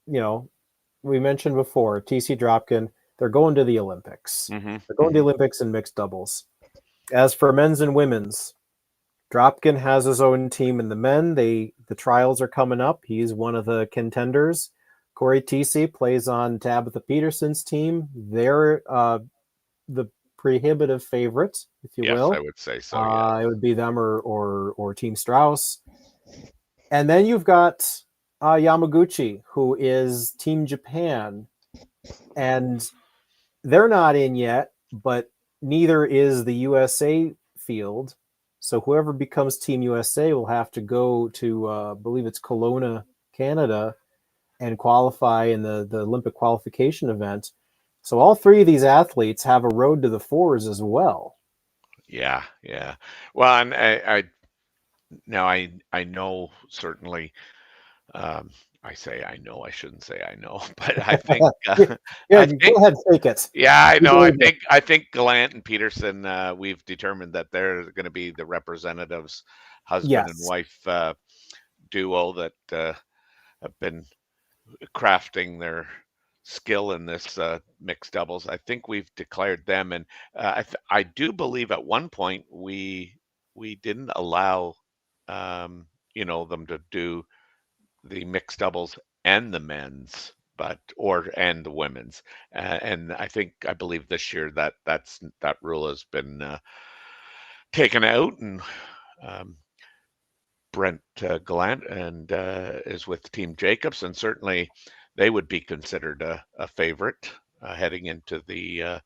Speaker 1: we mentioned before, TC Dropkin, they're going to the Olympics. They're going to the Olympics in mixed doubles. As for men's and women's, Dropkin has his own team in the men. The trials are coming up. He's one of the contenders. Corey TC plays on Tabitha Peterson's team. They're the prohibitive favorite, if you will.
Speaker 6: Yes, I would say so. Yeah.
Speaker 1: It would be them or Team Strauss. And then you've got Yamaguchi, who is Team Japan, and they're not in yet, but neither is the USA field. So whoever becomes Team USA will have to go to, I believe it's Kelowna, Canada, and qualify in the Olympic qualification event. So all three of these athletes have a road to the fours as well.
Speaker 6: Yeah. Well, and I know certainly. I say I know. I shouldn't say I know, but I think.
Speaker 1: Go ahead, take it.
Speaker 6: Yeah, I know. I think Gallant and Peterson. We've determined that they're going to be the representatives, husband and wife duo that have been crafting their skill in this mixed doubles. I think we've declared them, and I do believe at one point we didn't allow them to do the mixed doubles and the men's, and the women's, and I believe this year that rule has been taken out, and Brent Gallant and is with Team Jacobs, and certainly they would be considered a favorite heading into the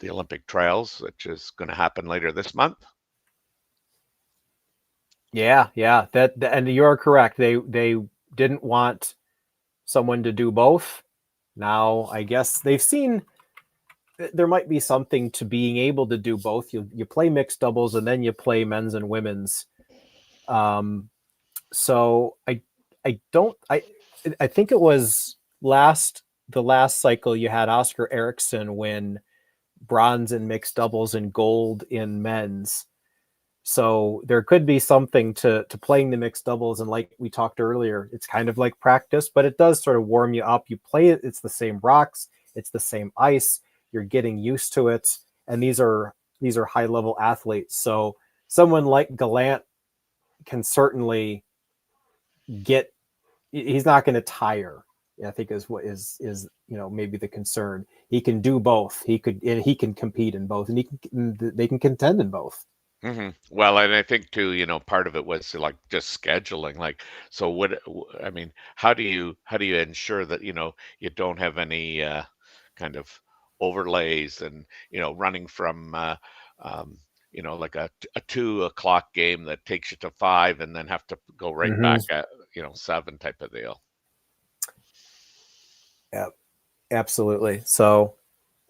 Speaker 6: Olympic trials, which is going to happen later this month.
Speaker 1: Yeah, that and you are correct. They didn't want someone to do both. Now, I guess they've seen there might be something to being able to do both. You play mixed doubles and then you play men's and women's. So I think it was the last cycle you had Oscar Eriksson win bronze in mixed doubles and gold in men's. So there could be something to playing the mixed doubles. And like we talked earlier, it's kind of like practice, but it does sort of warm you up. You play it, it's the same rocks, it's the same ice, you're getting used to it. And these are high level athletes. So someone like Gallant can certainly he's not going to tire, I think is what is maybe the concern. He can do both. He can compete in both, and they can contend in both.
Speaker 6: Mm-hmm. Well, and I think too, part of it was like just scheduling. Like, so how do you ensure that you don't have any kind of overlays and running from like a 2 o'clock game that takes you to 5 and then have to go right back at 7 type of deal.
Speaker 1: Yeah, absolutely. So,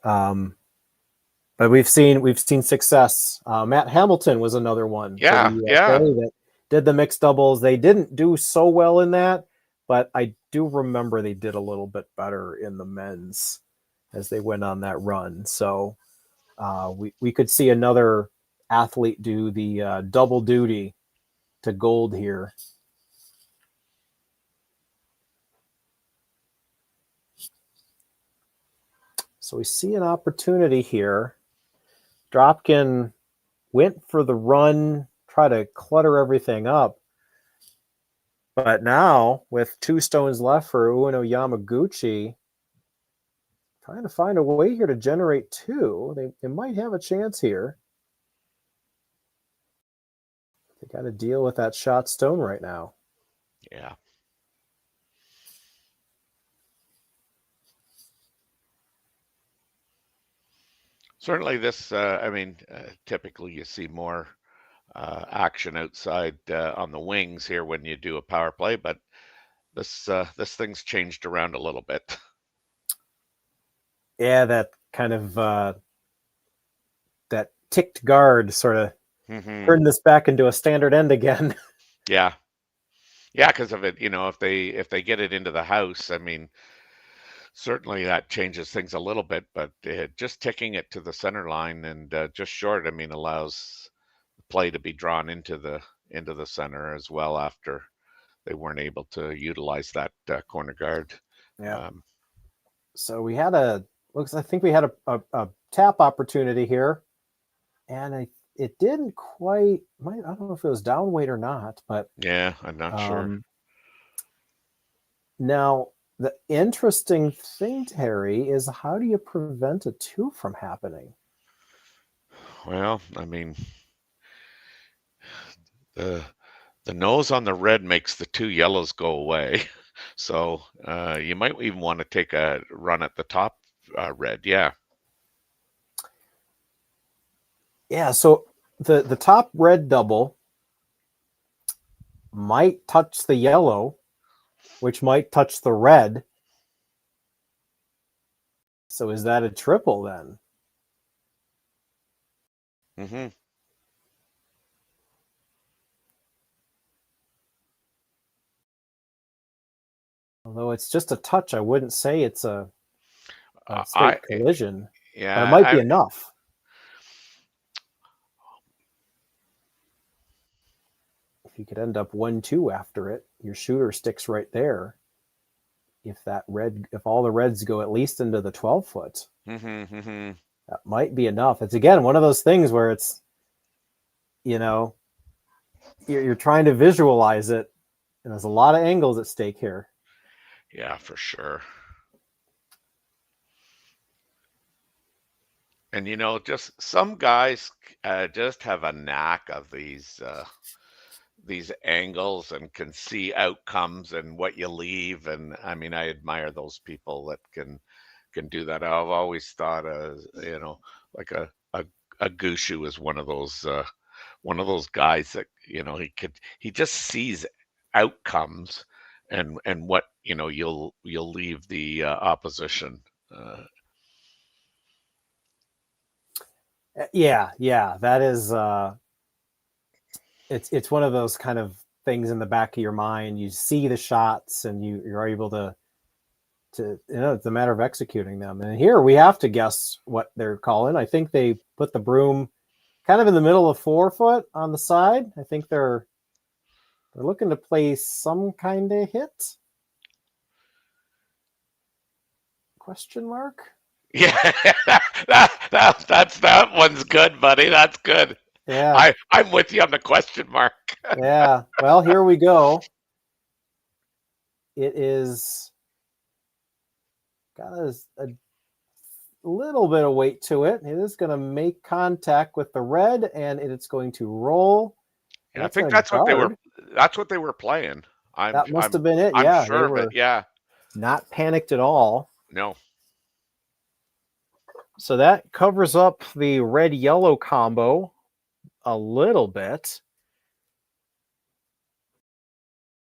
Speaker 1: but we've seen success. Matt Hamilton was another one.
Speaker 6: Yeah,
Speaker 1: that did the mixed doubles. They didn't do so well in that, but I do remember they did a little bit better in the men's as they went on that run. So we could see another athlete do the double duty to gold here. So we see an opportunity here. Dropkin went for the run, try to clutter everything up. But now, with 2 stones left for Ueno Yamaguchi, trying to find a way here to generate 2. They might have a chance here. They got to deal with that shot stone right now.
Speaker 6: Yeah. Certainly this, typically you see more action outside on the wings here when you do a power play, but this thing's changed around a little bit.
Speaker 1: Yeah, that kind of that ticked guard sort of turned this back into a standard end again.
Speaker 6: Yeah. Yeah, because of it, if they get it into the house, certainly that changes things a little bit, but just ticking it to the center line and just short, allows the play to be drawn into the center as well after they weren't able to utilize that corner guard.
Speaker 1: Yeah. So we had I think we had a tap opportunity here, and it didn't quite. I don't know if it was down weight or not, but
Speaker 6: yeah, I'm not sure.
Speaker 1: Now, the interesting thing, Terry, is how do you prevent a 2 from happening?
Speaker 6: Well, the nose on the red makes the 2 yellows go away. So you might even want to take a run at the top red. Yeah.
Speaker 1: Yeah, so the top red double might touch the yellow, which might touch the red. So is that a triple then?
Speaker 6: Mm-hmm.
Speaker 1: Although it's just a touch, I wouldn't say it's a straight collision.
Speaker 6: Yeah,
Speaker 1: but it might be enough. If you could end up 1-2 after it, your shooter sticks right there. If all the reds go at least into the 12-foot, that might be enough. It's again one of those things where it's, you're trying to visualize it, and there's a lot of angles at stake here.
Speaker 6: Yeah, for sure. And just some guys just have a knack of these angles and can see outcomes and what you leave. And I admire those people that can do that. I've always thought, like a Gushu is one of those guys that he just sees outcomes and what you'll leave the opposition.
Speaker 1: Yeah, that is. It's one of those kind of things in the back of your mind. You see the shots, and you're able to it's a matter of executing them. And here we have to guess what they're calling. I think they put the broom kind of in the middle of 4-foot on the side. I think they're looking to play some kind of hit. Question mark?
Speaker 6: Yeah, that one's good, buddy. That's good.
Speaker 1: Yeah.
Speaker 6: I'm with you on the question mark.
Speaker 1: Yeah. Well, here we go. It is got a little bit of weight to it. It is going to make contact with the red, and it's going to roll.
Speaker 6: Yeah, I think that's what they were. That's what they were playing.
Speaker 1: That must have been it.
Speaker 6: I'm
Speaker 1: Yeah,
Speaker 6: sure of it. Yeah.
Speaker 1: Not panicked at all.
Speaker 6: No.
Speaker 1: So that covers up the red-yellow combo a little bit.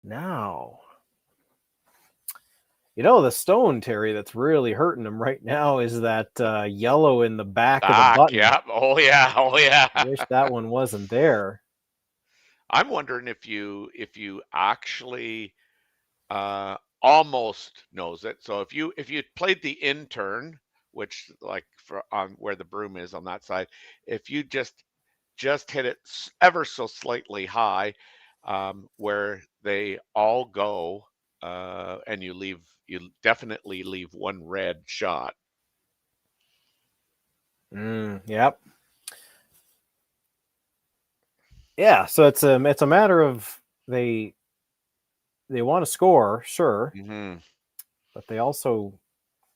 Speaker 1: Now, the stone, Terry, that's really hurting him right now is that yellow in the back of the button.
Speaker 6: Yeah. Oh yeah.
Speaker 1: I wish that one wasn't there.
Speaker 6: I'm wondering if you actually almost knows it. So if you played the intern, which like on where the broom is on that side, if you just hit it ever so slightly high, where they all go, and you definitely leave one red shot.
Speaker 1: Yep. Yeah, so it's a matter of they want to score, sure, but they also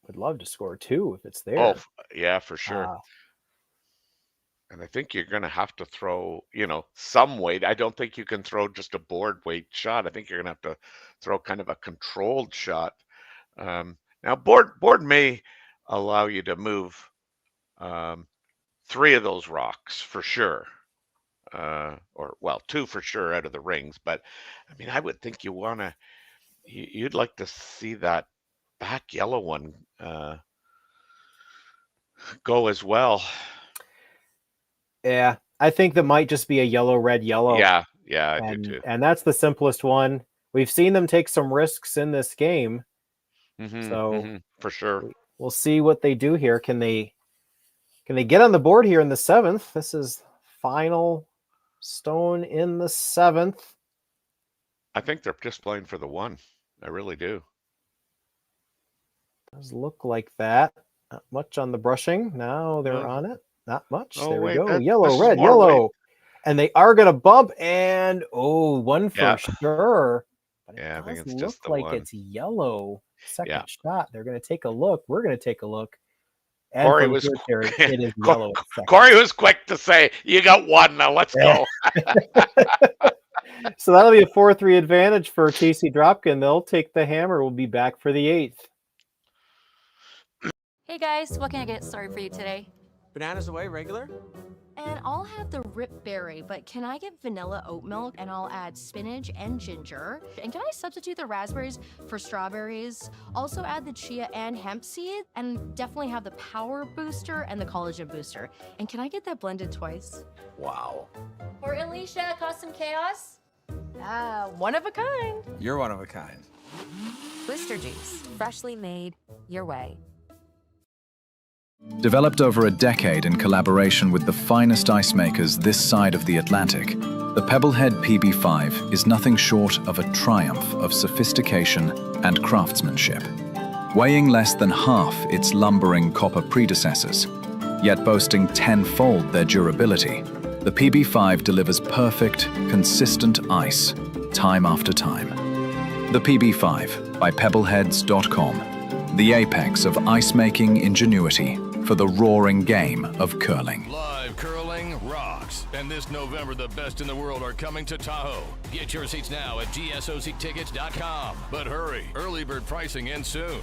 Speaker 1: would love to score too if it's there.
Speaker 6: Oh, yeah, for sure. And I think you're going to have to throw, some weight. I don't think you can throw just a board weight shot. I think you're going to have to throw kind of a controlled shot. Now, board may allow you to move 3 of those rocks for sure. Or 2 for sure out of the rings. But I mean, I would think you'd like to see that back yellow one go as well.
Speaker 1: Yeah, I think that might just be a yellow, red, yellow.
Speaker 6: Yeah, I do too.
Speaker 1: And that's the simplest one. We've seen them take some risks in this game. So
Speaker 6: for sure.
Speaker 1: We'll see what they do here. Can they get on the board here in the 7th? This is final stone in the 7th.
Speaker 6: I think they're just playing for the 1. I really do.
Speaker 1: Does look like that. Not much on the brushing. Now they're on it. Not much. There we go. Yellow, red, yellow. And they are going to bump. And, 1 for sure. But
Speaker 6: yeah, I think it's
Speaker 1: look
Speaker 6: just the
Speaker 1: like
Speaker 6: 1.
Speaker 1: It's yellow. Second shot. They're going to take a look. We're going to take a look. And
Speaker 6: Corey was
Speaker 1: it is yellow.
Speaker 6: Corey was quick to say, "You got 1 now. Let's go."
Speaker 1: So that'll be a 4-3 advantage for Thiesse Dropkin. They'll take the hammer. We'll be back for the 8th.
Speaker 2: Hey guys, what can I get started for you today?
Speaker 4: Bananas away, regular?
Speaker 3: And I'll have the rip berry, but can I get vanilla oat milk and I'll add spinach and ginger? And can I substitute the raspberries for strawberries? Also add the chia and hemp seed, and definitely have the power booster and the collagen booster. And can I get that blended twice?
Speaker 4: Wow.
Speaker 2: For Alicia, Custom Chaos?
Speaker 3: One of a kind.
Speaker 4: You're one of a kind.
Speaker 5: Booster juice, freshly made, your way.
Speaker 11: Developed over a decade in collaboration with the finest ice makers this side of the Atlantic, the Pebblehead PB5 is nothing short of a triumph of sophistication and craftsmanship. Weighing less than half its lumbering copper predecessors, yet boasting tenfold their durability, the PB5 delivers perfect, consistent ice, time after time. The PB5 by Pebbleheads.com, the apex of ice-making ingenuity for the roaring game of curling.
Speaker 7: Live curling rocks. And this November, the best in the world are coming to Tahoe. Get your seats now at GSOCtickets.com. But hurry, early bird pricing ends soon.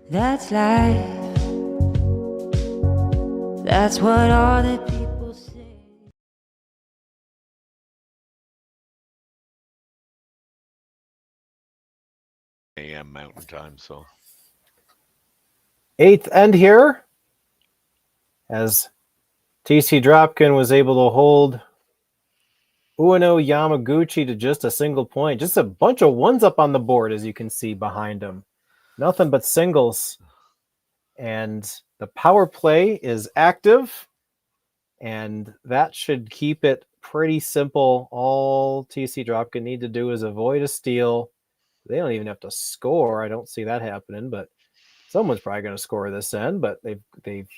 Speaker 9: That's life. That's what all the people say.
Speaker 6: AM Mountain Time, so
Speaker 1: 8th end here as TC Dropkin was able to hold Ueno Yamaguchi to just a single point. Just a bunch of ones up on the board, as you can see behind him. Nothing but singles. And the power play is active, and that should keep it pretty simple. All TC Dropkin need to do is avoid a steal. They don't even have to score. I don't see that happening, but someone's probably going to score this end. But they've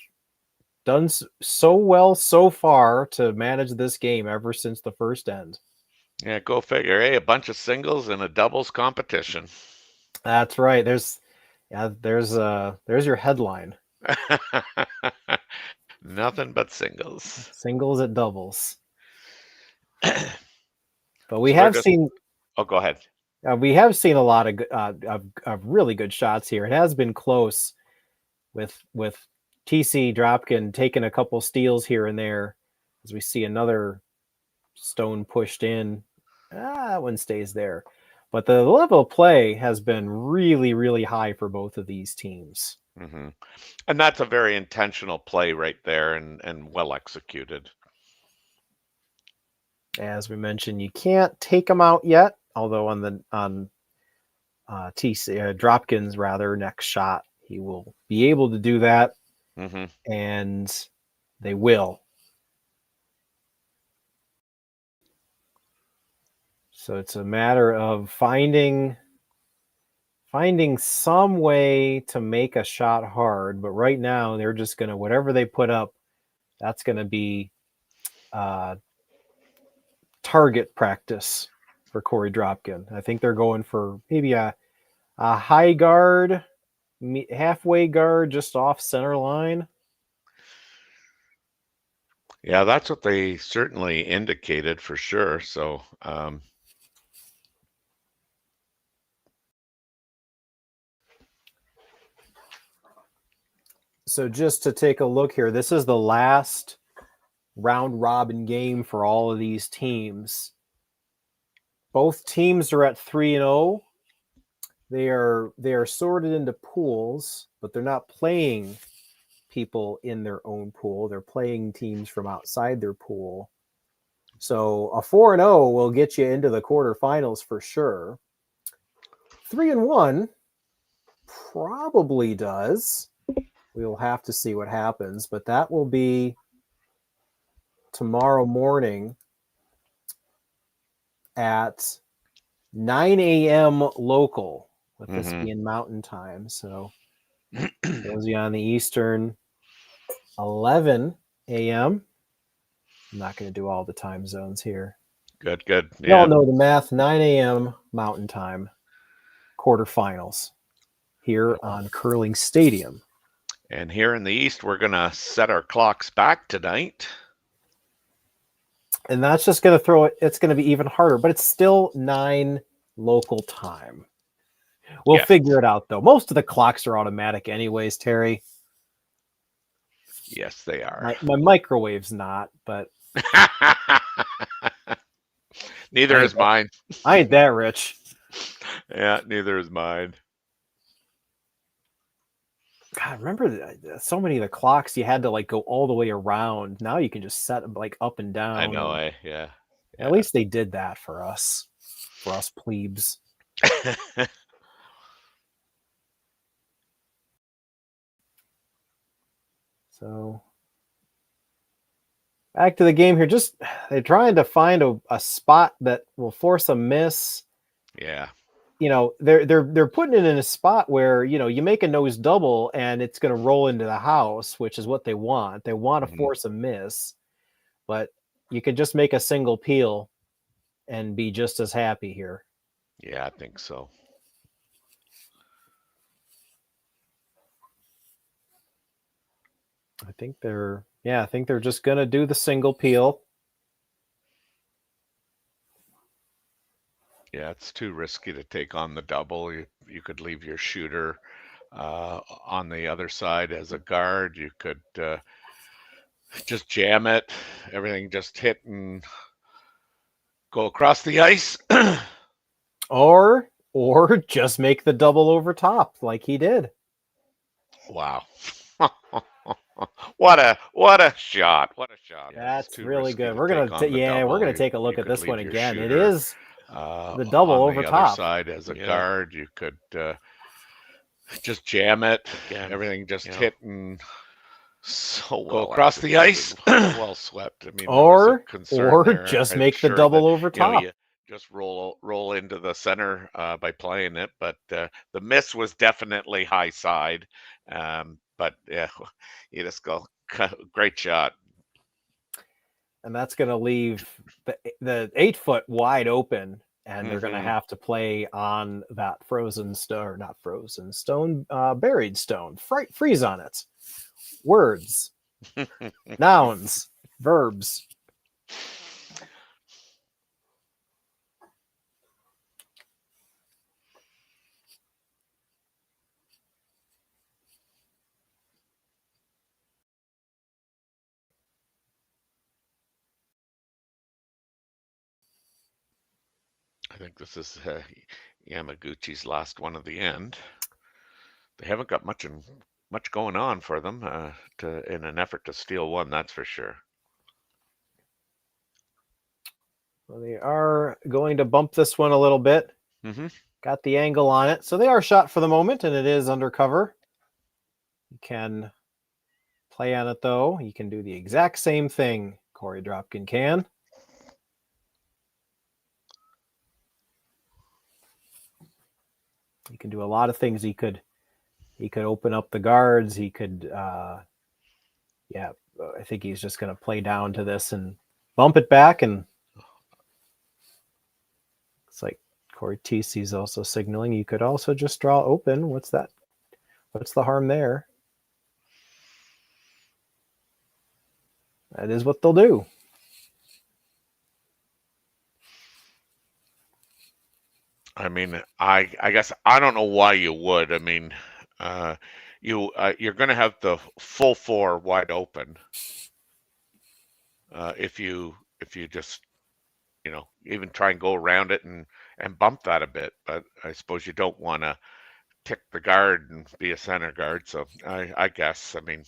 Speaker 1: done so well so far to manage this game ever since the first end.
Speaker 6: Yeah, go figure. Hey, a bunch of singles and a doubles competition.
Speaker 1: That's right. There's your headline.
Speaker 6: Nothing but singles.
Speaker 1: Singles at doubles. But we have seen.
Speaker 6: Oh, go ahead.
Speaker 1: We have seen a lot of really good shots here. It has been close with TC Dropkin taking a couple steals here and there, as we see another stone pushed in. That one stays there. But the level of play has been really, really high for both of these teams.
Speaker 6: Mm-hmm. And that's a very intentional play right there, and well executed.
Speaker 1: As we mentioned, you can't take them out yet, although on TC Dropkin's next shot, he will be able to do that.
Speaker 6: Mm-hmm.
Speaker 1: And they will. So it's a matter of finding some way to make a shot hard. But right now, they're just going to, whatever they put up, that's going to be target practice for Cory Dropkin. I think they're going for maybe a high guard, halfway guard, just off center line.
Speaker 6: Yeah, that's what they certainly indicated for sure. So,
Speaker 1: so just to take a look here, this is the last round robin game for all of these teams. Both teams are at 3-0. They are sorted into pools, but they're not playing people in their own pool. They're playing teams from outside their pool. So a 4-0 will get you into the quarterfinals for sure. 3-1 probably does. We'll have to see what happens, but that will be tomorrow morning at 9 a.m. local, with this being mountain time. So those of you on the Eastern, 11 a.m. I'm not going to do all the time zones here.
Speaker 6: Good.
Speaker 1: You all know the math. 9 a.m. mountain time, quarterfinals here on Curling Stadium.
Speaker 6: And here in the East, we're going to set our clocks back tonight.
Speaker 1: And that's just going to throw it. It's going to be even harder, but it's still 9 local time. We'll figure it out, though. Most of the clocks are automatic anyways, Terry.
Speaker 6: Yes, they are.
Speaker 1: My microwave's not, but...
Speaker 6: Neither is mine.
Speaker 1: I ain't that rich.
Speaker 6: Yeah, neither is mine.
Speaker 1: God, remember so many of the clocks you had to like go all the way around. Now you can just set them like up and down.
Speaker 6: I know, yeah.
Speaker 1: At least they did that for us plebes. So back to the game here. Just they're trying to find a spot that will force a miss.
Speaker 6: Yeah.
Speaker 1: You know, they're putting it in a spot where, you know, you make a nose double and it's going to roll into the house, which is what they want. They want to force a miss, but you could just make a single peel and be just as happy here.
Speaker 6: Yeah, I think so.
Speaker 1: I think they're just going to do the single peel.
Speaker 6: Yeah, it's too risky to take on the double. You could leave your shooter on the other side as a guard. You could just jam it. Everything just hit and go across the ice.
Speaker 1: or just make the double over top like he did.
Speaker 6: Wow. What a shot! What a shot!
Speaker 1: That's really good. We're gonna we're gonna take a look at this one again. It
Speaker 6: Shooter,
Speaker 1: is the double
Speaker 6: on
Speaker 1: over
Speaker 6: the
Speaker 1: top.
Speaker 6: other side as a guard. You could just jam it. Everything just hitting so well
Speaker 4: across the ice.
Speaker 6: well swept. I mean,
Speaker 1: or
Speaker 6: there.
Speaker 1: just
Speaker 6: I'm
Speaker 1: make the
Speaker 6: sure
Speaker 1: double
Speaker 6: that,
Speaker 1: over top.
Speaker 6: You just roll into the center by playing it, but the miss was definitely high side. But yeah, you just go great shot.
Speaker 1: And that's going to leave the 8 foot wide open, and they're going to have to play on that frozen stone, or not frozen stone, buried stone. Freeze on it. Words, nouns, verbs.
Speaker 6: I think this is Yamaguchi's last one of the end. They haven't got much going on for them in an effort to steal one, that's for sure.
Speaker 1: Well, they are going to bump this one a little bit. Got the angle on it. So they are shot for the moment, and it is undercover. You can play on it, though. You can do the exact same thing Corey Dropkin can. He can do a lot of things. He could open up the guards. He could, I think he's just going to play down to this and bump it back. And it's like Corey Thiesse is also signaling. You could also just draw open. What's that? What's the harm there? That is what they'll do.
Speaker 6: I mean, I guess I don't know why you would. I mean, you're going to have the full 4 wide open. If you just even try and go around it and bump that a bit, but I suppose you don't want to tick the guard and be a center guard. So I guess, I mean.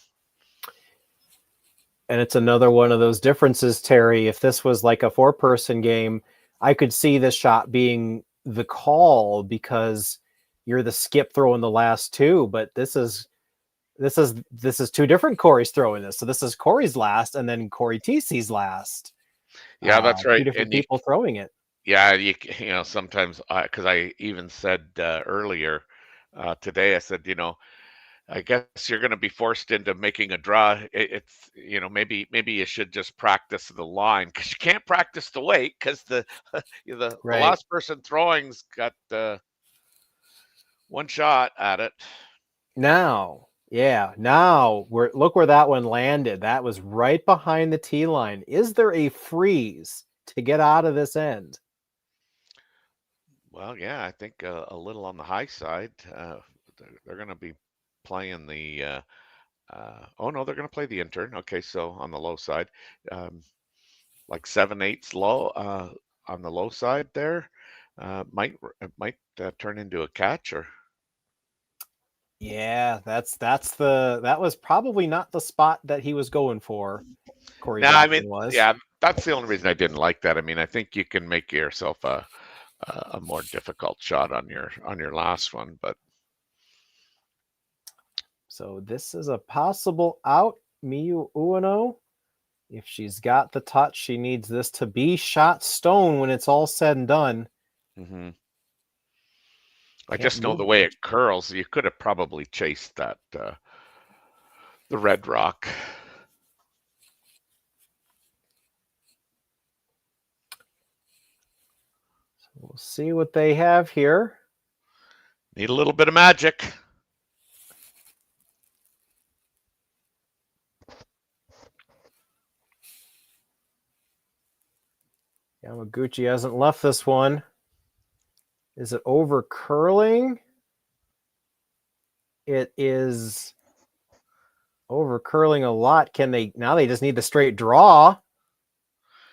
Speaker 1: And it's another one of those differences, Terry. If this was like a 4-person game, I could see this shot being the call because you're the skip throwing the last 2, but this is 2 different Corey's throwing this. So this is Corey's last, and then Corey Thiesse's last.
Speaker 6: Yeah, that's right.
Speaker 1: 2 different people throwing it.
Speaker 6: Yeah, you sometimes because I even said earlier today, I said, I guess you're going to be forced into making a draw. It's maybe you should just practice the line, because you can't practice the weight, because the last person throwing's got 1 shot at it.
Speaker 1: Now look where that one landed. That was right behind the tee line. Is there a freeze to get out of this end?
Speaker 6: Well, yeah, I think a little on the high side. They're going to be playing the they're going to play the intern. Okay, so on the low side, like 7/8 low on the low side there, might turn into a catch. Or
Speaker 1: yeah, that was probably not the spot that he was going for. Corey was.
Speaker 6: Yeah, that's the only reason I didn't like that. I mean, I think you can make yourself a more difficult shot on your last one, but.
Speaker 1: So this is a possible out. Miyu Ueno, if she's got the touch, she needs this to be shot stone when it's all said and done.
Speaker 6: I just know the way it curls. You could have probably chased that the red rock.
Speaker 1: So we'll see what they have here.
Speaker 6: Need a little bit of magic.
Speaker 1: Yamaguchi hasn't left this one. Is it over curling? It is over curling a lot. Now they just need the straight draw.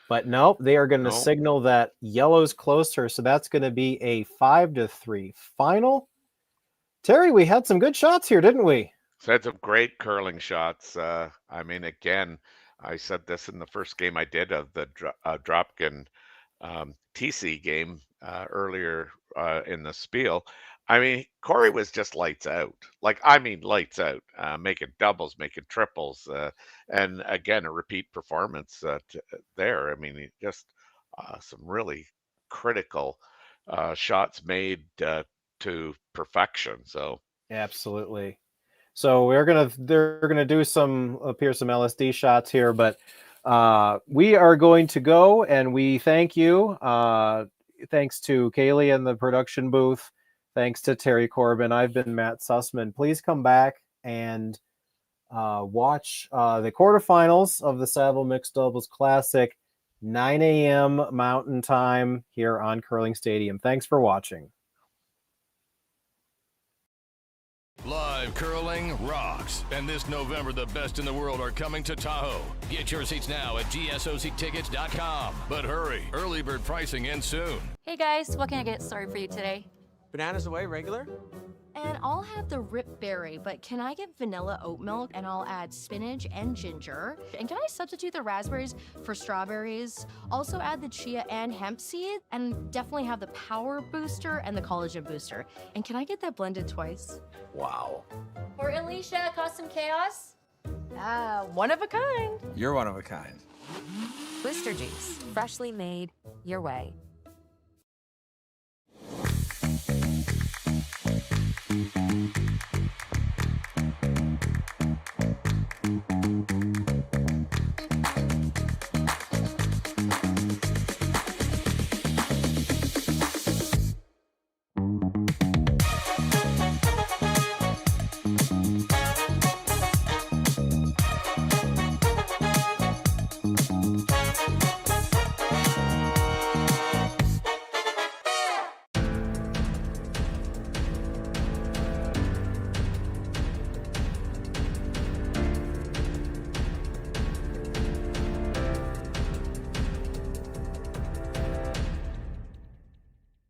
Speaker 1: But nope, they are going to signal that yellow's closer. So that's going to be a 5-3 final. Terry, we had some good shots here, didn't we?
Speaker 6: So had some great curling shots. I mean, again, I said this in the first game I did of the Dropkin Thiesse game earlier in the spiel. I mean, Corey was just lights out. Like, I mean, lights out, making doubles, making triples, and again, a repeat performance there. I mean, just some really critical shots made to perfection. So,
Speaker 1: Absolutely. So they're gonna do some LSD shots here, but we are going to go, and we thank you. Thanks to Kaylee in the production booth. Thanks to Terry Corbin. I've been Matt Sussman. Please come back and watch the quarterfinals of the Saville Mixed Doubles Classic, 9 a.m. Mountain Time here on Curling Stadium. Thanks for watching.
Speaker 7: Live curling rocks. And this November, the best in the world are coming to Tahoe. Get your seats now at gsoctickets.com. But hurry, early bird pricing ends soon.
Speaker 2: Hey guys, what can I get started for you today?
Speaker 4: Bananas away, regular?
Speaker 3: And I'll have the rip berry, but can I get vanilla oat milk and I'll add spinach and ginger? And can I substitute the raspberries for strawberries? Also add the chia and hemp seed, and definitely have the power booster and the collagen booster. And can I get that blended twice?
Speaker 4: Wow.
Speaker 14: For Alicia, Custom Chaos.
Speaker 3: One of a kind.
Speaker 4: You're one of a kind.
Speaker 5: Booster juice, freshly made your way.